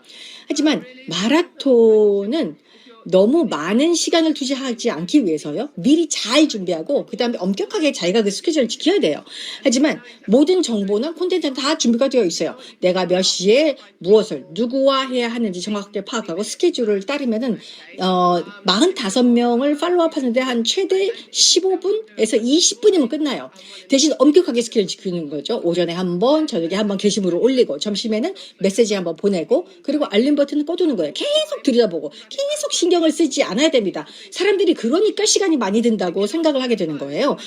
하지만 마라톤은 너무 많은 시간을 투자하지 않기 위해서요. 미리 잘 준비하고 그다음에 엄격하게 자기가 그 스케줄을 지켜야 돼요. 하지만 모든 정보는 콘텐츠는 다 준비가 되어 있어요. 내가 몇 시에 무엇을 누구와 해야 하는지 정확하게 파악하고 스케줄을 따르면은 45명을 팔로우업 하는데 한 최대 15분에서 20분이면 끝나요. 대신 엄격하게 스케줄 지키는 거죠. 오전에 한 번, 저녁에 한 번 게시물을 올리고 점심에는 메시지 한번 보내고 그리고 알림 버튼을 꺼두는 거예요. 계속 들여다보고 계속 신경을 쓰지 않아야 됩니다. 사람들이 그러니까 시간이 많이 든다고 생각을 하게 되는 거예요.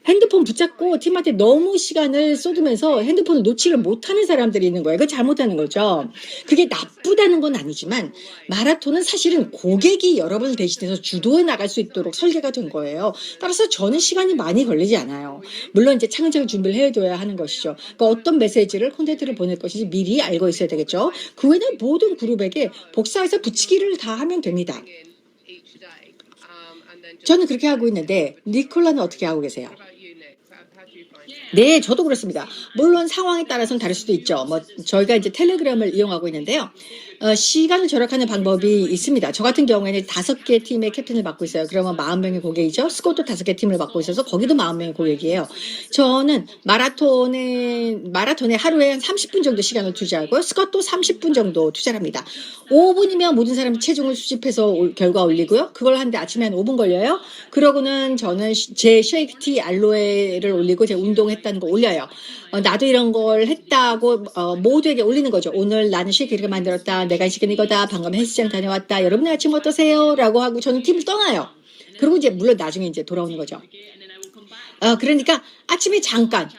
핸드폰 붙잡고 팀한테 너무 시간을 쏟으면서 핸드폰을 놓지를 못하는 사람들이 있는 거예요. 그거 잘못하는 거죠. 그게 나쁘다는 건 아니지만 마라톤은 사실은 고객이 여러분을 대신해서 주도해 나갈 수 있도록 설계가 된 거예요. 따라서 저는 시간이 많이 걸리지 않아요. 물론 이제 차근차근 준비를 해둬야 하는 것이죠. 그러니까 어떤 메시지를 콘텐츠를 보낼 것인지 미리 알고 있어야 되겠죠. 그 외에는 모든 그룹에게 복사해서 붙이기를 다 하면 됩니다. 저는 그렇게 하고 있는데 니콜라는 어떻게 하고 계세요? 네, 저도 그렇습니다. 물론 상황에 따라서는 다를 수도 있죠. 저희가 이제 텔레그램을 이용하고 있는데요. 시간을 절약하는 방법이 있습니다. 저 같은 경우에는 5개 팀의 캡틴을 맡고 있어요. 그러면 40명의 고객이죠. 스코도 5개 팀을 맡고 있어서 거기도 40명의 고객이에요. 저는 마라톤에 하루에 한 30분 정도 시간을 투자하고요. 스쿼트도 30분 정도 투자를 합니다. 5분이면 모든 사람이 체중을 수집해서 결과 올리고요. 그걸 하는데 아침에 한 5분 걸려요. 그러고는 저는 제 쉐이크티 알로에를 올리고 제 운동했다는 거 올려요. 나도 이런 걸 했다고 모두에게 올리는 거죠. 오늘 나는 쉐이크 이렇게 만들었다. 내가 시킨 이거다. 방금 헬스장 다녀왔다. 여러분 아침 어떠세요? 라고 하고 저는 팀을 떠나요. 그리고 이제 물론 나중에 이제 돌아오는 거죠. 그러니까 아침에 잠깐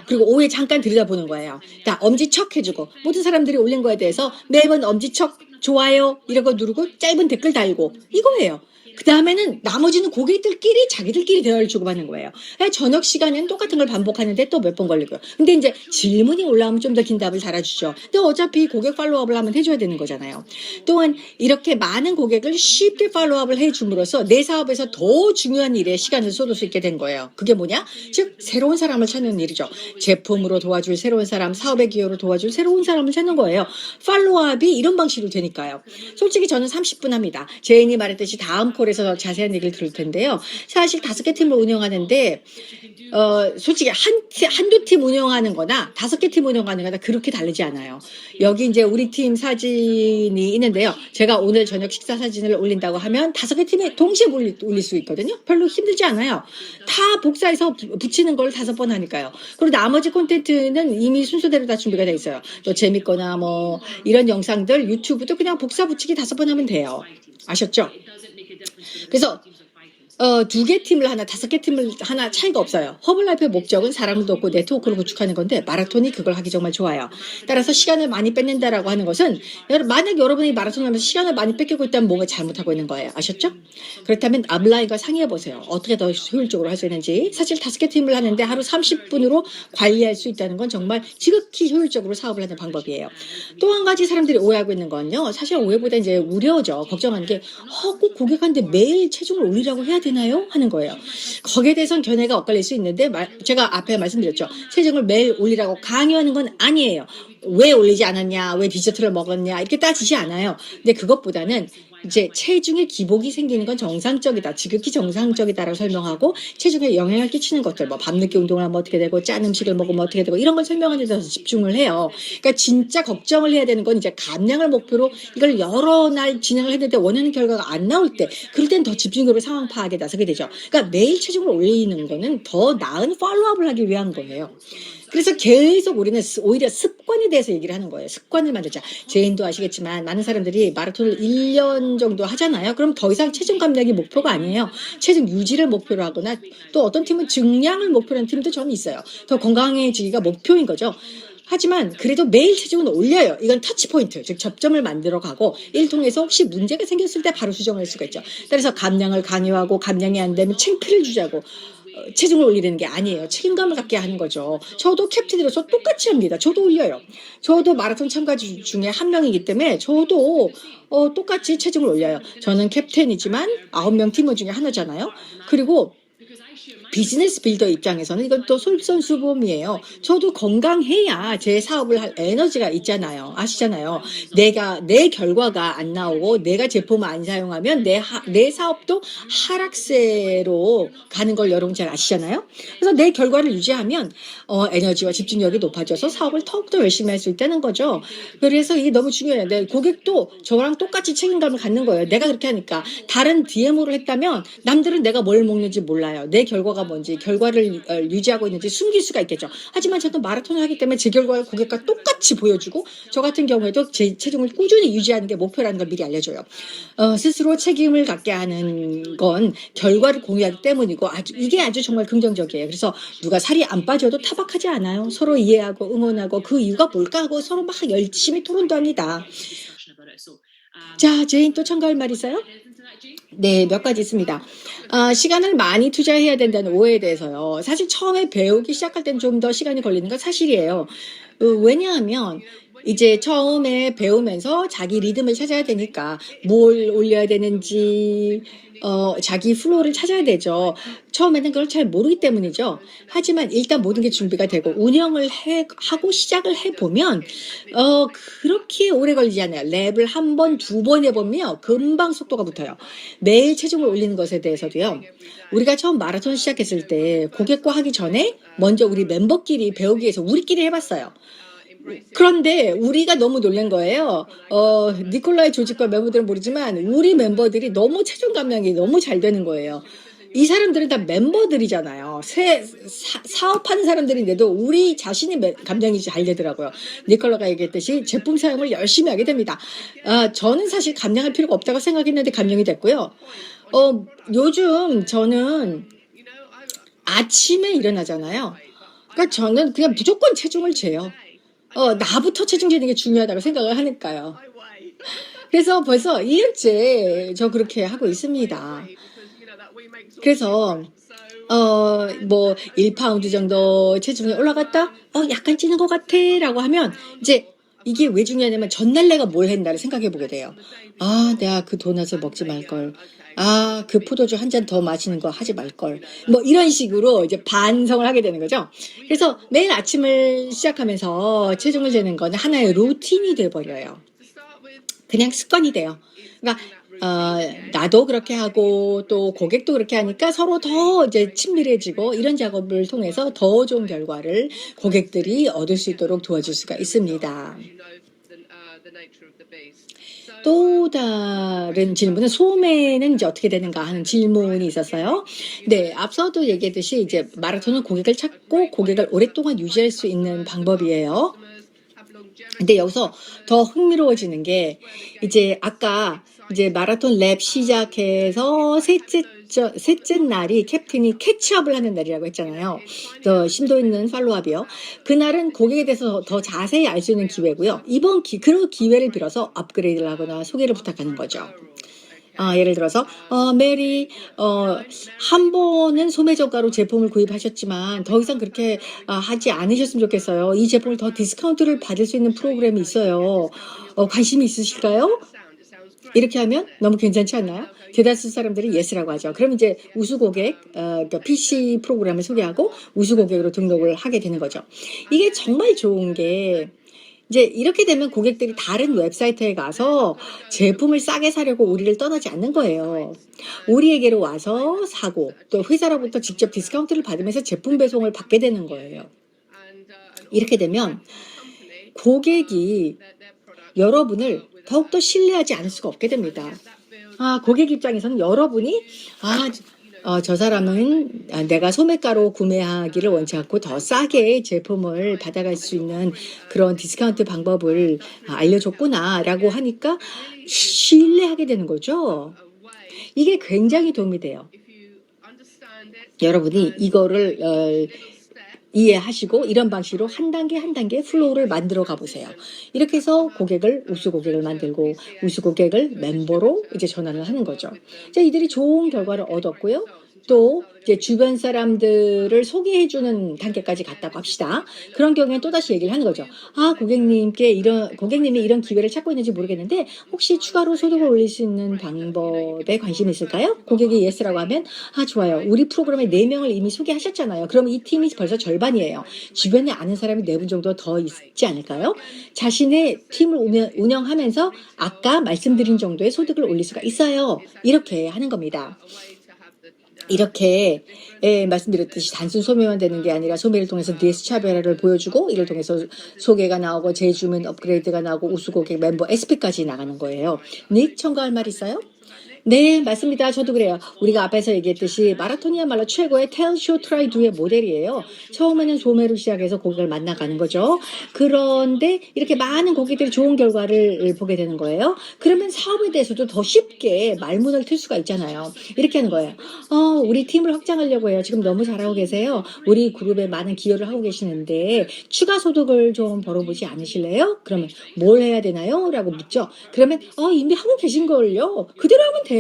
그리고 오후에 잠깐 들여다보는 거예요. 엄지척 해주고 모든 사람들이 올린 거에 대해서 매번 엄지척 좋아요 이런 거 누르고 짧은 댓글 달고 이거예요. 그 다음에는 나머지는 고객들끼리 자기들끼리 대화를 주고받는 거예요. 저녁 시간에는 똑같은 걸 반복하는데 또 몇 번 걸리고요. 근데 이제 질문이 올라오면 좀 더 긴 답을 달아주죠. 근데 어차피 고객 팔로우업을 하면 해줘야 되는 거잖아요. 또한 이렇게 많은 고객을 쉽게 팔로우업을 해줌으로써 내 사업에서 더 중요한 일에 시간을 쏟을 수 있게 된 거예요. 그게 뭐냐? 즉 새로운 사람을 찾는 일이죠. 제품으로 도와줄 새로운 사람, 사업의 기여로 도와줄 새로운 사람을 찾는 거예요. 팔로우업이 이런 방식으로 되니까요. 솔직히 저는 30분 합니다. 제인이 말했듯이 다음 콜에서 자세한 얘기를 들을 텐데요. 사실 5개 팀을 운영하는데 솔직히 한두 팀 운영하는 거나 5개 팀 운영하는 거나 그렇게 다르지 않아요. 여기 이제 우리 팀 사진이 있는데요. 제가 오늘 저녁 식사 사진을 올린다고 하면 5개 팀에 동시에 올릴 수 있거든요. 별로 힘들지 않아요. 다 복사해서 붙이는 걸 5번 하니까요. 그리고 나머지 콘텐츠는 이미 순서대로 다 준비가 돼 있어요. 또 재밌거나 뭐 이런 영상들 유튜브도 그냥 복사 붙이기 5번 하면 돼요. 아셨죠? 그래서 2개 팀을 하나 5개 팀을 하나 차이가 없어요. 허블라이프의 목적은 사람을 돕고 네트워크를 구축하는 건데 마라톤이 그걸 하기 정말 좋아요. 따라서 시간을 많이 뺏는다라고 하는 것은 만약 여러분이 마라톤을 하면서 시간을 많이 뺏기고 있다면 뭔가 잘못하고 있는 거예요. 아셨죠? 그렇다면 앞라인과 상의해보세요. 어떻게 더 효율적으로 할 수 있는지. 사실 5개 팀을 하는데 하루 30분으로 관리할 수 있다는 건 정말 지극히 효율적으로 사업을 하는 방법이에요. 또 한 가지 사람들이 오해하고 있는 건요. 사실 오해보다 이제 우려죠. 걱정하는 게 꼭 고객한테 매일 체중을 올리라고 해야 되나요? 하는 거예요. 거기에 대해서는 견해가 엇갈릴 수 있는데 제가 앞에 말씀드렸죠. 체중을 매일 올리라고 강요하는 건 아니에요. 왜 올리지 않았냐, 왜 디저트를 먹었냐 이렇게 따지지 않아요. 근데 그것보다는 이제 체중에 기복이 생기는 건 정상적이다. 지극히 정상적이다라고 설명하고 체중에 영향을 끼치는 것들 뭐 밤늦게 운동을 하면 어떻게 되고 짠 음식을 먹으면 어떻게 되고 이런 걸 설명하는 데서 집중을 해요. 그러니까 진짜 걱정을 해야 되는 건 이제 감량을 목표로 이걸 여러 날 진행을 했는데 원하는 결과가 안 나올 때 그럴 땐 더 집중적으로 상황 파악에 나서게 되죠. 그러니까 매일 체중을 올리는 거는 더 나은 팔로우업을 하기 위한 거예요. 그래서 계속 우리는 오히려 습관에 대해서 얘기를 하는 거예요. 습관을 만들자. 제인도 아시겠지만 많은 사람들이 마라톤을 1년 정도 하잖아요. 그럼 더 이상 체중 감량이 목표가 아니에요. 체중 유지를 목표로 하거나 또 어떤 팀은 증량을 목표로 하는 팀도 좀 있어요. 더 건강해지기가 목표인 거죠. 하지만 그래도 매일 체중은 올려요. 이건 터치포인트, 즉 접점을 만들어가고 이를 통해서 혹시 문제가 생겼을 때 바로 수정할 수가 있죠. 따라서 감량을 강요하고 감량이 안 되면 창피를 주자고 체중을 올리는 게 아니에요. 책임감을 갖게 하는 거죠. 저도 캡틴으로서 똑같이 합니다. 저도 올려요. 저도 마라톤 참가자 중에 한 명이기 때문에 저도 똑같이 체중을 올려요. 저는 캡틴이지만 9명 팀원 중에 하나잖아요. 그리고 비즈니스 빌더 입장에서는 이건 또 솔선수범이에요. 저도 건강해야 제 사업을 할 에너지가 있잖아요. 아시잖아요. 내 결과가 안 나오고 내가 제품을 안 사용하면 내 사업도 하락세로 가는 걸 여러분 잘 아시잖아요. 그래서 내 결과를 유지하면 에너지와 집중력이 높아져서 사업을 더욱더 열심히 할 수 있다는 거죠. 그래서 이게 너무 중요해요. 내 고객도 저랑 똑같이 책임감을 갖는 거예요. 내가 그렇게 하니까. 다른 DM으로 했다면 남들은 내가 뭘 먹는지 몰라요. 내 결과가 뭔지, 결과를 유지하고 있는지 숨길 수가 있겠죠. 하지만 저도 마라톤을 하기 때문에 제 결과를 고객과 똑같이 보여주고 저 같은 경우에도 제 체중을 꾸준히 유지하는 게 목표라는 걸 미리 알려줘요. 스스로 책임을 갖게 하는 건 결과를 공유하기 때문이고 이게 아주 정말 긍정적이에요. 그래서 누가 살이 안 빠져도 타박하지 않아요. 서로 이해하고 응원하고 그 이유가 뭘까 하고 서로 막 열심히 토론도 합니다. 자, 제인 또 첨가할 말 있어요? 네, 몇 가지 있습니다. 시간을 많이 투자해야 된다는 오해에 대해서요. 사실 처음에 배우기 시작할 때는 좀 더 시간이 걸리는 건 사실이에요. 왜냐하면 이제 처음에 배우면서 자기 리듬을 찾아야 되니까 뭘 올려야 되는지 자기 플로우를 찾아야 되죠. 처음에는 그걸 잘 모르기 때문이죠. 하지만 일단 모든 게 준비가 되고 운영을 하고 시작을 해보면 그렇게 오래 걸리지 않아요. 랩을 한 번, 두 번 해보면 금방 속도가 붙어요. 매일 체중을 올리는 것에 대해서도요. 우리가 처음 마라톤 시작했을 때 고객과 하기 전에 먼저 우리 멤버끼리 배우기 위해서 우리끼리 해봤어요. 그런데 우리가 너무 놀란 거예요. 니콜라의 조직과 멤버들은 모르지만 우리 멤버들이 너무 체중 감량이 너무 잘 되는 거예요. 이 사람들은 다 멤버들이잖아요. 사업하는 사람들인데도 우리 자신이 감량이 잘 되더라고요. 니콜라가 얘기했듯이 제품 사용을 열심히 하게 됩니다. 저는 사실 감량할 필요가 없다고 생각했는데 감량이 됐고요. 요즘 저는 아침에 일어나잖아요. 그러니까 저는 그냥 무조건 체중을 재요. 나부터 체중 재는 게 중요하다고 생각을 하니까요. 그래서 벌써 2년째 저 그렇게 하고 있습니다. 그래서 뭐 1파운드 정도 체중이 올라갔다? 약간 찌는 것 같아 라고 하면 이제 이게 왜 중요하냐면 전날 내가 뭘 했나를 생각해 보게 돼요. 내가 그 도넛을 먹지 말걸. 그 포도주 한 잔 더 마시는 거 하지 말걸. 뭐 이런 식으로 이제 반성을 하게 되는 거죠. 그래서 매일 아침을 시작하면서 체중을 재는 건 하나의 루틴이 돼버려요. 그냥 습관이 돼요. 그러니까 나도 그렇게 하고 또 고객도 그렇게 하니까 서로 더 이제 친밀해지고 이런 작업을 통해서 더 좋은 결과를 고객들이 얻을 수 있도록 도와줄 수가 있습니다. 또 다른 질문은 소매는 이제 어떻게 되는가 하는 질문이 있었어요. 네, 앞서도 얘기했듯이 이제 마라톤은 고객을 찾고 고객을 오랫동안 유지할 수 있는 방법이에요. 근데 여기서 더 흥미로워지는 게 이제 아까 이제 마라톤 랩 시작해서 셋째 날이 캡틴이 캐치업을 하는 날이라고 했잖아요. 더 심도 있는 팔로우업이요. 그날은 고객에 대해서 더 자세히 알 수 있는 기회고요. 그 기회를 빌어서 업그레이드를 하거나 소개를 부탁하는 거죠. 예를 들어서 메리 한 번은 소매저가로 제품을 구입하셨지만 더 이상 그렇게 하지 않으셨으면 좋겠어요. 이 제품을 더 디스카운트를 받을 수 있는 프로그램이 있어요. 관심이 있으실까요? 이렇게 하면 너무 괜찮지 않나요? 대다수 사람들이 예스라고 하죠. 그럼 이제 우수 고객, 그러니까 PC 프로그램을 소개하고 우수 고객으로 등록을 하게 되는 거죠. 이게 정말 좋은 게 이제 이렇게 되면 고객들이 다른 웹사이트에 가서 제품을 싸게 사려고 우리를 떠나지 않는 거예요. 우리에게로 와서 사고 또 회사로부터 직접 디스카운트를 받으면서 제품 배송을 받게 되는 거예요. 이렇게 되면 고객이 여러분을 더욱더 신뢰하지 않을 수가 없게 됩니다. 고객 입장에서는 여러분이 저 사람은 내가 소매가로 구매하기를 원치 않고 더 싸게 제품을 받아갈 수 있는 그런 디스카운트 방법을 알려줬구나라고 하니까 신뢰하게 되는 거죠. 이게 굉장히 도움이 돼요. 여러분이 이거를 이해하시고 이런 방식으로 한 단계 한 단계 플로우를 만들어 가보세요. 이렇게 해서 우수 고객을 만들고 우수 고객을 멤버로 이제 전환을 하는 거죠. 이들이 좋은 결과를 얻었고요. 또 이제 주변 사람들을 소개해주는 단계까지 갔다고 합시다. 그런 경우에는 또다시 얘기를 하는 거죠. 아, 고객님이 이런 기회를 찾고 있는지 모르겠는데 혹시 추가로 소득을 올릴 수 있는 방법에 관심이 있을까요? 고객이 예스라고 하면 아, 좋아요. 우리 프로그램에 4명을 이미 소개하셨잖아요. 그럼 이 팀이 벌써 절반이에요. 주변에 아는 사람이 4분 정도 더 있지 않을까요? 자신의 팀을 운영하면서 아까 말씀드린 정도의 소득을 올릴 수가 있어요. 이렇게 하는 겁니다. 이렇게 말씀드렸듯이 단순 소매만 되는 게 아니라 소매를 통해서 DS 차별화를 보여주고 이를 통해서 소개가 나오고 재주문 업그레이드가 나오고 우수 고객 멤버 SP까지 나가는 거예요. 닉 첨가할 말 있어요? 네, 맞습니다. 저도 그래요. 우리가 앞에서 얘기했듯이 마라톤이야말로 최고의 tell, show, try, do의 모델이에요. 처음에는 소매로 시작해서 고객을 만나가는 거죠. 그런데 이렇게 많은 고객들이 좋은 결과를 보게 되는 거예요. 그러면 사업에 대해서도 더 쉽게 말문을 틀 수가 있잖아요. 이렇게 하는 거예요. 우리 팀을 확장하려고 해요. 지금 너무 잘하고 계세요. 우리 그룹에 많은 기여를 하고 계시는데 추가 소득을 좀 벌어보지 않으실래요? 그러면 뭘 해야 되나요? 라고 묻죠. 그러면 이미 하고 계신 걸요. 그대로 하면 돼요.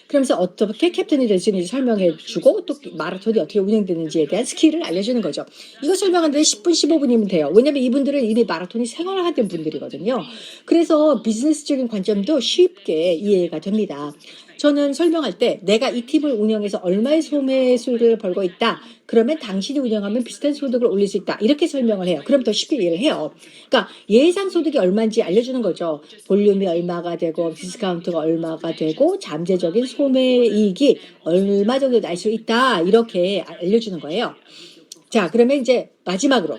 그러면서 어떻게 캡틴이 될 수 있는지 설명해 주고 또 마라톤이 어떻게 운영되는지에 대한 스킬을 알려주는 거죠. 이거 설명하는데 10분, 15분이면 돼요. 왜냐면 이분들은 이미 마라톤이 생활하던 분들이거든요. 그래서 비즈니스적인 관점도 쉽게 이해가 됩니다. 저는 설명할 때 내가 이 팀을 운영해서 얼마의 소매 수익을 벌고 있다. 그러면 당신이 운영하면 비슷한 소득을 올릴 수 있다. 이렇게 설명을 해요. 그럼 더 쉽게 이해를 해요. 그러니까 예상 소득이 얼마인지 알려주는 거죠. 볼륨이 얼마가 되고 디스카운트가 얼마가 되고 잠재적인 소매 이익이 얼마 정도 날 수 있다. 이렇게 알려주는 거예요. 자, 그러면 이제 마지막으로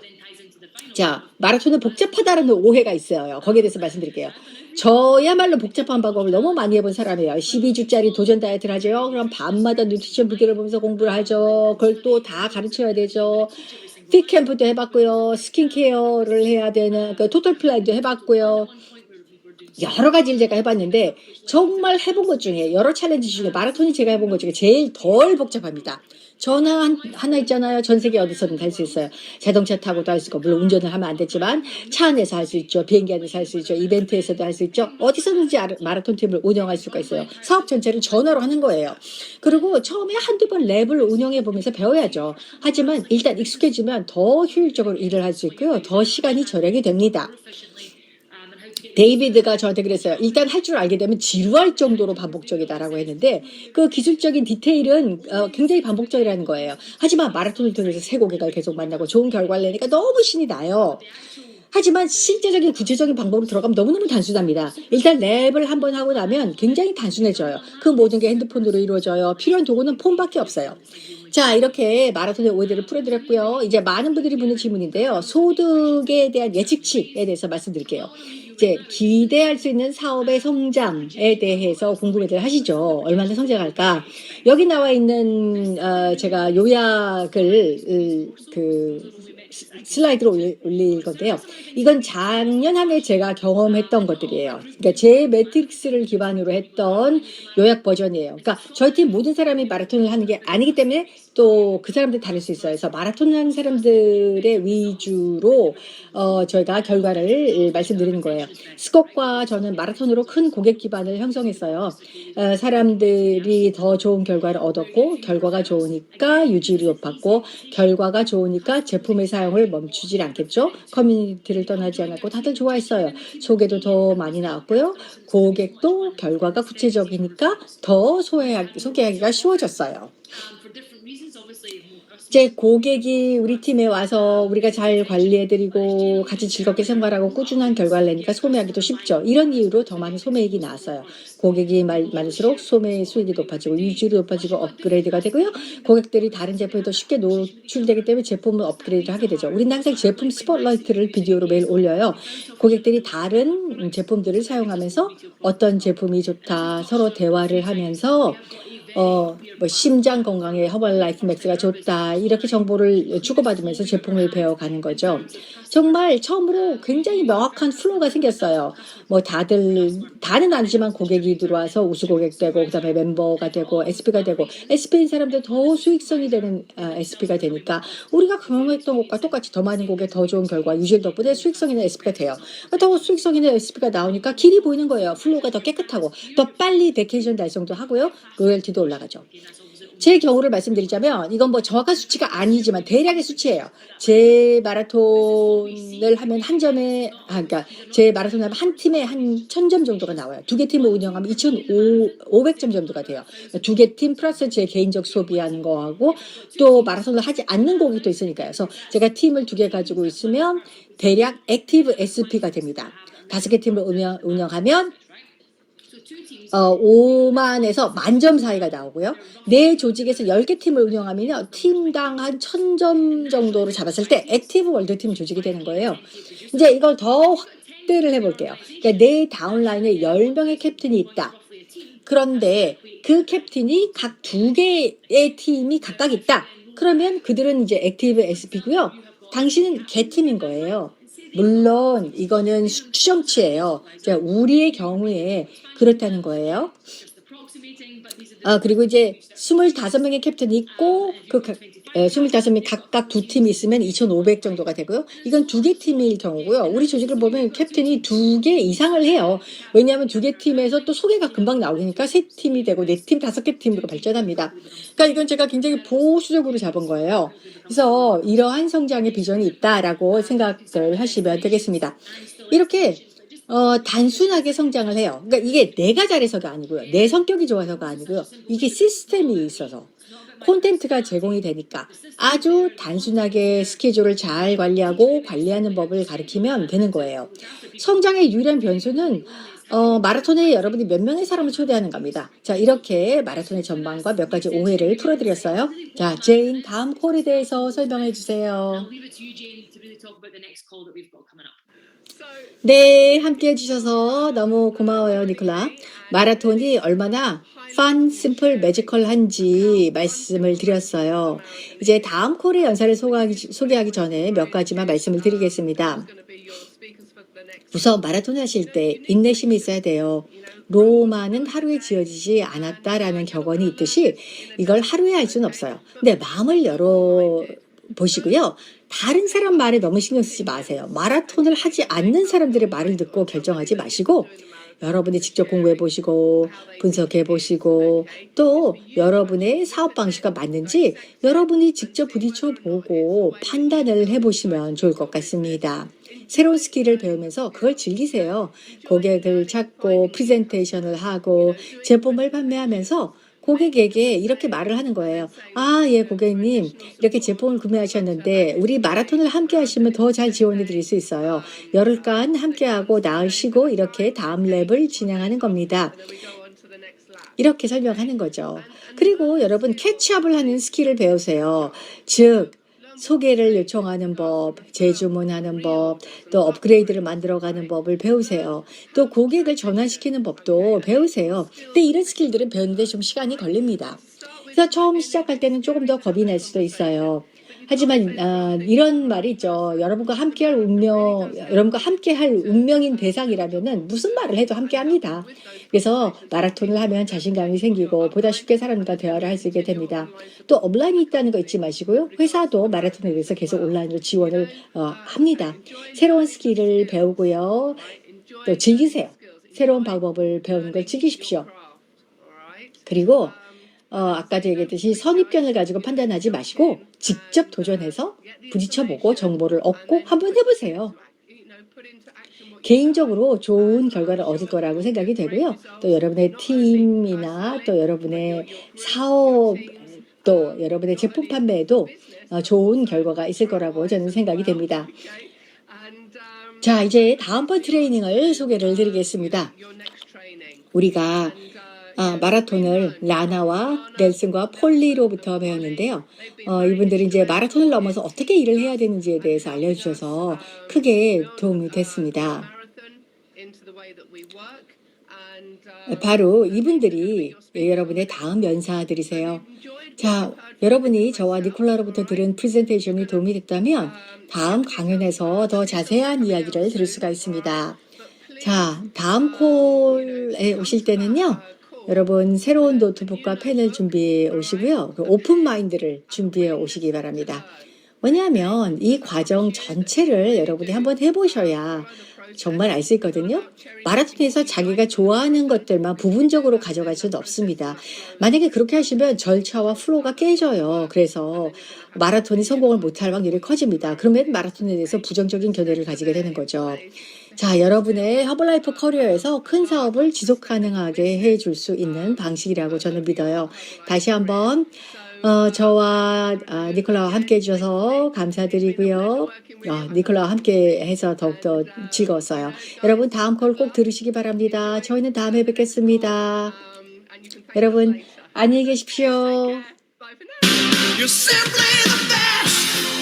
자, 마라톤은 복잡하다는 오해가 있어요. 거기에 대해서 말씀드릴게요. 저야말로 복잡한 방법을 너무 많이 해본 사람이에요. 12주짜리 도전 다이어트를 하죠. 그럼 밤마다 뉴트리션 비디오를 보면서 공부를 하죠. 그걸 또 다 가르쳐야 되죠. 핏캠프도 해봤고요. 스킨케어를 해야 되는 그 토탈 플랜도 해봤고요. 여러 가지를 제가 해봤는데 정말 해본 것 중에 여러 챌린지 중에 마라톤이 제가 해본 것 중에 제일 덜 복잡합니다. 전화 하나 있잖아요. 전 세계 어디서든 갈 수 있어요. 자동차 타고도 할 수 있고 물론 운전을 하면 안 되지만 차 안에서 할 수 있죠. 비행기 안에서 할 수 있죠. 이벤트에서도 할 수 있죠. 어디서든지 마라톤 팀을 운영할 수가 있어요. 사업 전체를 전화로 하는 거예요. 그리고 처음에 한두 번 랩을 운영해 보면서 배워야죠. 하지만 일단 익숙해지면 더 효율적으로 일을 할 수 있고요. 더 시간이 절약이 됩니다. 데이비드가 저한테 그랬어요. 일단 할 줄 알게 되면 지루할 정도로 반복적이다라고 했는데 그 기술적인 디테일은 굉장히 반복적이라는 거예요. 하지만 마라톤을 통해서 새 고객을 계속 만나고 좋은 결과를 내니까 너무 신이 나요. 하지만 실제적인 구체적인 방법으로 들어가면 너무너무 단순합니다. 일단 랩을 한번 하고 나면 굉장히 단순해져요. 그 모든 게 핸드폰으로 이루어져요. 필요한 도구는 폰밖에 없어요. 자, 이렇게 마라톤의 오해들을 풀어드렸고요. 이제 많은 분들이 묻는 질문인데요. 소득에 대한 예측치에 대해서 말씀드릴게요. 이제 기대할 수 있는 사업의 성장에 대해서 궁금해들 하시죠. 얼마나 성장할까? 여기 나와 있는 제가 요약을 슬라이드로 올릴 건데요. 이건 작년 한 해 제가 경험했던 것들이에요. 그러니까 제 매트릭스를 기반으로 했던 요약 버전이에요. 그러니까 저희 팀 모든 사람이 마라톤을 하는 게 아니기 때문에 또 그 사람들 다를 수 있어요. 그래서 마라톤 하는 사람들의 위주로 저희가 결과를 말씀드리는 거예요. 스콧과 저는 마라톤으로 큰 고객 기반을 형성했어요. 사람들이 더 좋은 결과를 얻었고 결과가 좋으니까 유지율이 높았고 결과가 좋으니까 제품의 사용을 멈추질 않겠죠. 커뮤니티를 떠나지 않았고 다들 좋아했어요. 소개도 더 많이 나왔고요. 고객도 결과가 구체적이니까 더 소개하기가 쉬워졌어요. 이제 고객이 우리 팀에 와서 우리가 잘 관리해드리고 같이 즐겁게 생활하고 꾸준한 결과를 내니까 소매하기도 쉽죠. 이런 이유로 더 많은 소매액이 나왔어요. 고객이 많을수록 소매 수익이 높아지고 유지율이 높아지고 업그레이드가 되고요. 고객들이 다른 제품에 더 쉽게 노출되기 때문에 제품을 업그레이드를 하게 되죠. 우리는 항상 제품 스포트라이트를 비디오로 매일 올려요. 고객들이 다른 제품들을 사용하면서 어떤 제품이 좋다 서로 대화를 하면서 뭐 심장 건강에 허벌라이프 맥스가 좋다 이렇게 정보를 주고받으면서 제품을 배워가는 거죠. 정말 처음으로 굉장히 명확한 플로우가 생겼어요. 뭐 다는 아니지만 고객이 들어와서 우수 고객 되고 그다음에 멤버가 되고 SP가 되고 SP인 사람들 더 수익성이 되는 SP가 되니까 우리가 경험했던 것과 똑같이 더 많은 고객 더 좋은 결과 유지 덕분에 수익성 있는 SP가 돼요. 더 수익성 있는 SP가 나오니까 길이 보이는 거예요. 플로우가 더 깨끗하고 더 빨리 베케이션 달성도 하고요. 로열티도 올라가죠. 제 경우를 말씀드리자면 이건 뭐 정확한 수치가 아니지만 대략의 수치예요. 제 마라톤을 하면 한 점에 그러니까 제 마라톤을 하면 한 팀에 한 1,000점 정도가 나와요. 두 개 팀을 운영하면 2,500점 정도가 돼요. 두 개 팀 플러스 제 개인적 소비하는 거하고 또 마라톤을 하지 않는 곡이 또 있으니까요. 그래서 제가 팀을 두 개 가지고 있으면 대략 액티브 SP가 됩니다. 5개 팀을 운영하면 5만에서 10,000점 사이가 나오고요. 내 조직에서 10개 팀을 운영하면요. 팀당 한 1,000점 정도로 잡았을 때 액티브 월드팀 조직이 되는 거예요. 이제 이걸 더 확대를 해볼게요. 그러니까 내 다운라인에 10명의 캡틴이 있다. 그런데 그 캡틴이 각 2개의 팀이 각각 있다. 그러면 그들은 이제 액티브 SP고요. 당신은 개팀인 거예요. 물론 이거는 추정치예요. 우리의 경우에 그렇다는 거예요. 그리고 이제 25명의 캡틴이 있고 그 25명 각각 두 팀이 있으면 2,500 정도가 되고요. 이건 2개 팀일 경우고요. 우리 조직을 보면 캡틴이 2개 이상을 해요. 왜냐하면 2개 팀에서 또 소개가 금방 나오니까 3팀이 되고 4팀, 5개 팀으로 발전합니다. 그러니까 이건 제가 굉장히 보수적으로 잡은 거예요. 그래서 이러한 성장의 비전이 있다라고 생각을 하시면 되겠습니다. 이렇게 단순하게 성장을 해요. 그러니까 이게 내가 잘해서가 아니고요. 내 성격이 좋아서가 아니고요. 이게 시스템이 있어서 콘텐츠가 제공이 되니까 아주 단순하게 스케줄을 잘 관리하고 관리하는 법을 가르치면 되는 거예요. 성장의 유일한 변수는 마라톤에 여러분이 몇 명의 사람을 초대하는 겁니다. 자, 이렇게 마라톤의 전망과 몇 가지 오해를 풀어드렸어요. 자, 제인 다음 콜에 대해서 설명해 주세요. 네, 함께 해주셔서 너무 고마워요, 니콜라. 마라톤이 얼마나 fun, simple, magical한지 말씀을 드렸어요. 이제 다음 콜의 연사를 소개하기 전에 몇 가지만 말씀을 드리겠습니다. 우선 마라톤 하실 때 인내심이 있어야 돼요. 로마는 하루에 지어지지 않았다라는 격언이 있듯이 이걸 하루에 할 수는 없어요. 근데 마음을 열어 보시고요. 다른 사람 말에 너무 신경 쓰지 마세요. 마라톤을 하지 않는 사람들의 말을 듣고 결정하지 마시고 여러분이 직접 공부해 보시고 분석해 보시고 또 여러분의 사업 방식과 맞는지 여러분이 직접 부딪혀 보고 판단을 해 보시면 좋을 것 같습니다. 새로운 스킬을 배우면서 그걸 즐기세요. 고객을 찾고 프레젠테이션을 하고 제품을 판매하면서 고객에게 이렇게 말을 하는 거예요. 예, 고객님. 이렇게 제품을 구매하셨는데 우리 마라톤을 함께 하시면 더 잘 지원해 드릴 수 있어요. 열흘간 함께 하고 나흘 쉬고 이렇게 다음 랩을 진행하는 겁니다. 이렇게 설명하는 거죠. 그리고 여러분 캐치업을 하는 스킬을 배우세요. 즉 소개를 요청하는 법, 재주문하는 법, 또 업그레이드를 만들어가는 법을 배우세요. 또 고객을 전환시키는 법도 배우세요. 근데 이런 스킬들은 배우는데 좀 시간이 걸립니다. 그래서 처음 시작할 때는 조금 더 겁이 날 수도 있어요. 하지만 이런 말이 있죠. 여러분과 함께할 운명인 대상이라면은 무슨 말을 해도 함께합니다. 그래서 마라톤을 하면 자신감이 생기고 보다 쉽게 사람과 대화를 할 수 있게 됩니다. 또 업라인이 있다는 거 잊지 마시고요. 회사도 마라톤에 대해서 계속 온라인으로 지원을 합니다. 새로운 스킬을 배우고요. 또 즐기세요. 새로운 방법을 배우는 걸 즐기십시오. 그리고 아까도 얘기했듯이 선입견을 가지고 판단하지 마시고 직접 도전해서 부딪혀보고 정보를 얻고 한번 해보세요. 개인적으로 좋은 결과를 얻을 거라고 생각이 되고요. 또 여러분의 팀이나 또 여러분의 사업 또 여러분의 제품 판매에도 좋은 결과가 있을 거라고 저는 생각이 됩니다. 자, 이제 다음번 트레이닝을 소개를 드리겠습니다. 우리가 마라톤을 라나와 넬슨과 폴리로부터 배웠는데요. 이분들이 이제 마라톤을 넘어서 어떻게 일을 해야 되는지에 대해서 알려주셔서 크게 도움이 됐습니다. 바로 이분들이 여러분의 다음 연사들이세요. 자, 여러분이 저와 니콜라로부터 들은 프레젠테이션이 도움이 됐다면 다음 강연에서 더 자세한 이야기를 들을 수가 있습니다. 자, 다음 콜에 오실 때는요. 여러분 새로운 노트북과 펜을 준비해 오시고요. 오픈 마인드를 준비해 오시기 바랍니다. 왜냐하면 이 과정 전체를 여러분이 한번 해보셔야 정말 알 수 있거든요. 마라톤에서 자기가 좋아하는 것들만 부분적으로 가져갈 수는 없습니다. 만약에 그렇게 하시면 절차와 플로우가 깨져요. 그래서 마라톤이 성공을 못할 확률이 커집니다. 그러면 마라톤에 대해서 부정적인 견해를 가지게 되는 거죠. 자, 여러분의 허블라이프 커리어에서 큰 사업을 지속 가능하게 해줄 수 있는 방식이라고 저는 믿어요. 다시 한번 저와 니콜라와 함께 해주셔서 감사드리고요. 니콜라와 함께 해서 더욱더 즐거웠어요. 여러분 다음 걸 꼭 들으시기 바랍니다. 저희는 다음에 뵙겠습니다. 여러분 안녕히 계십시오. You're simply the best.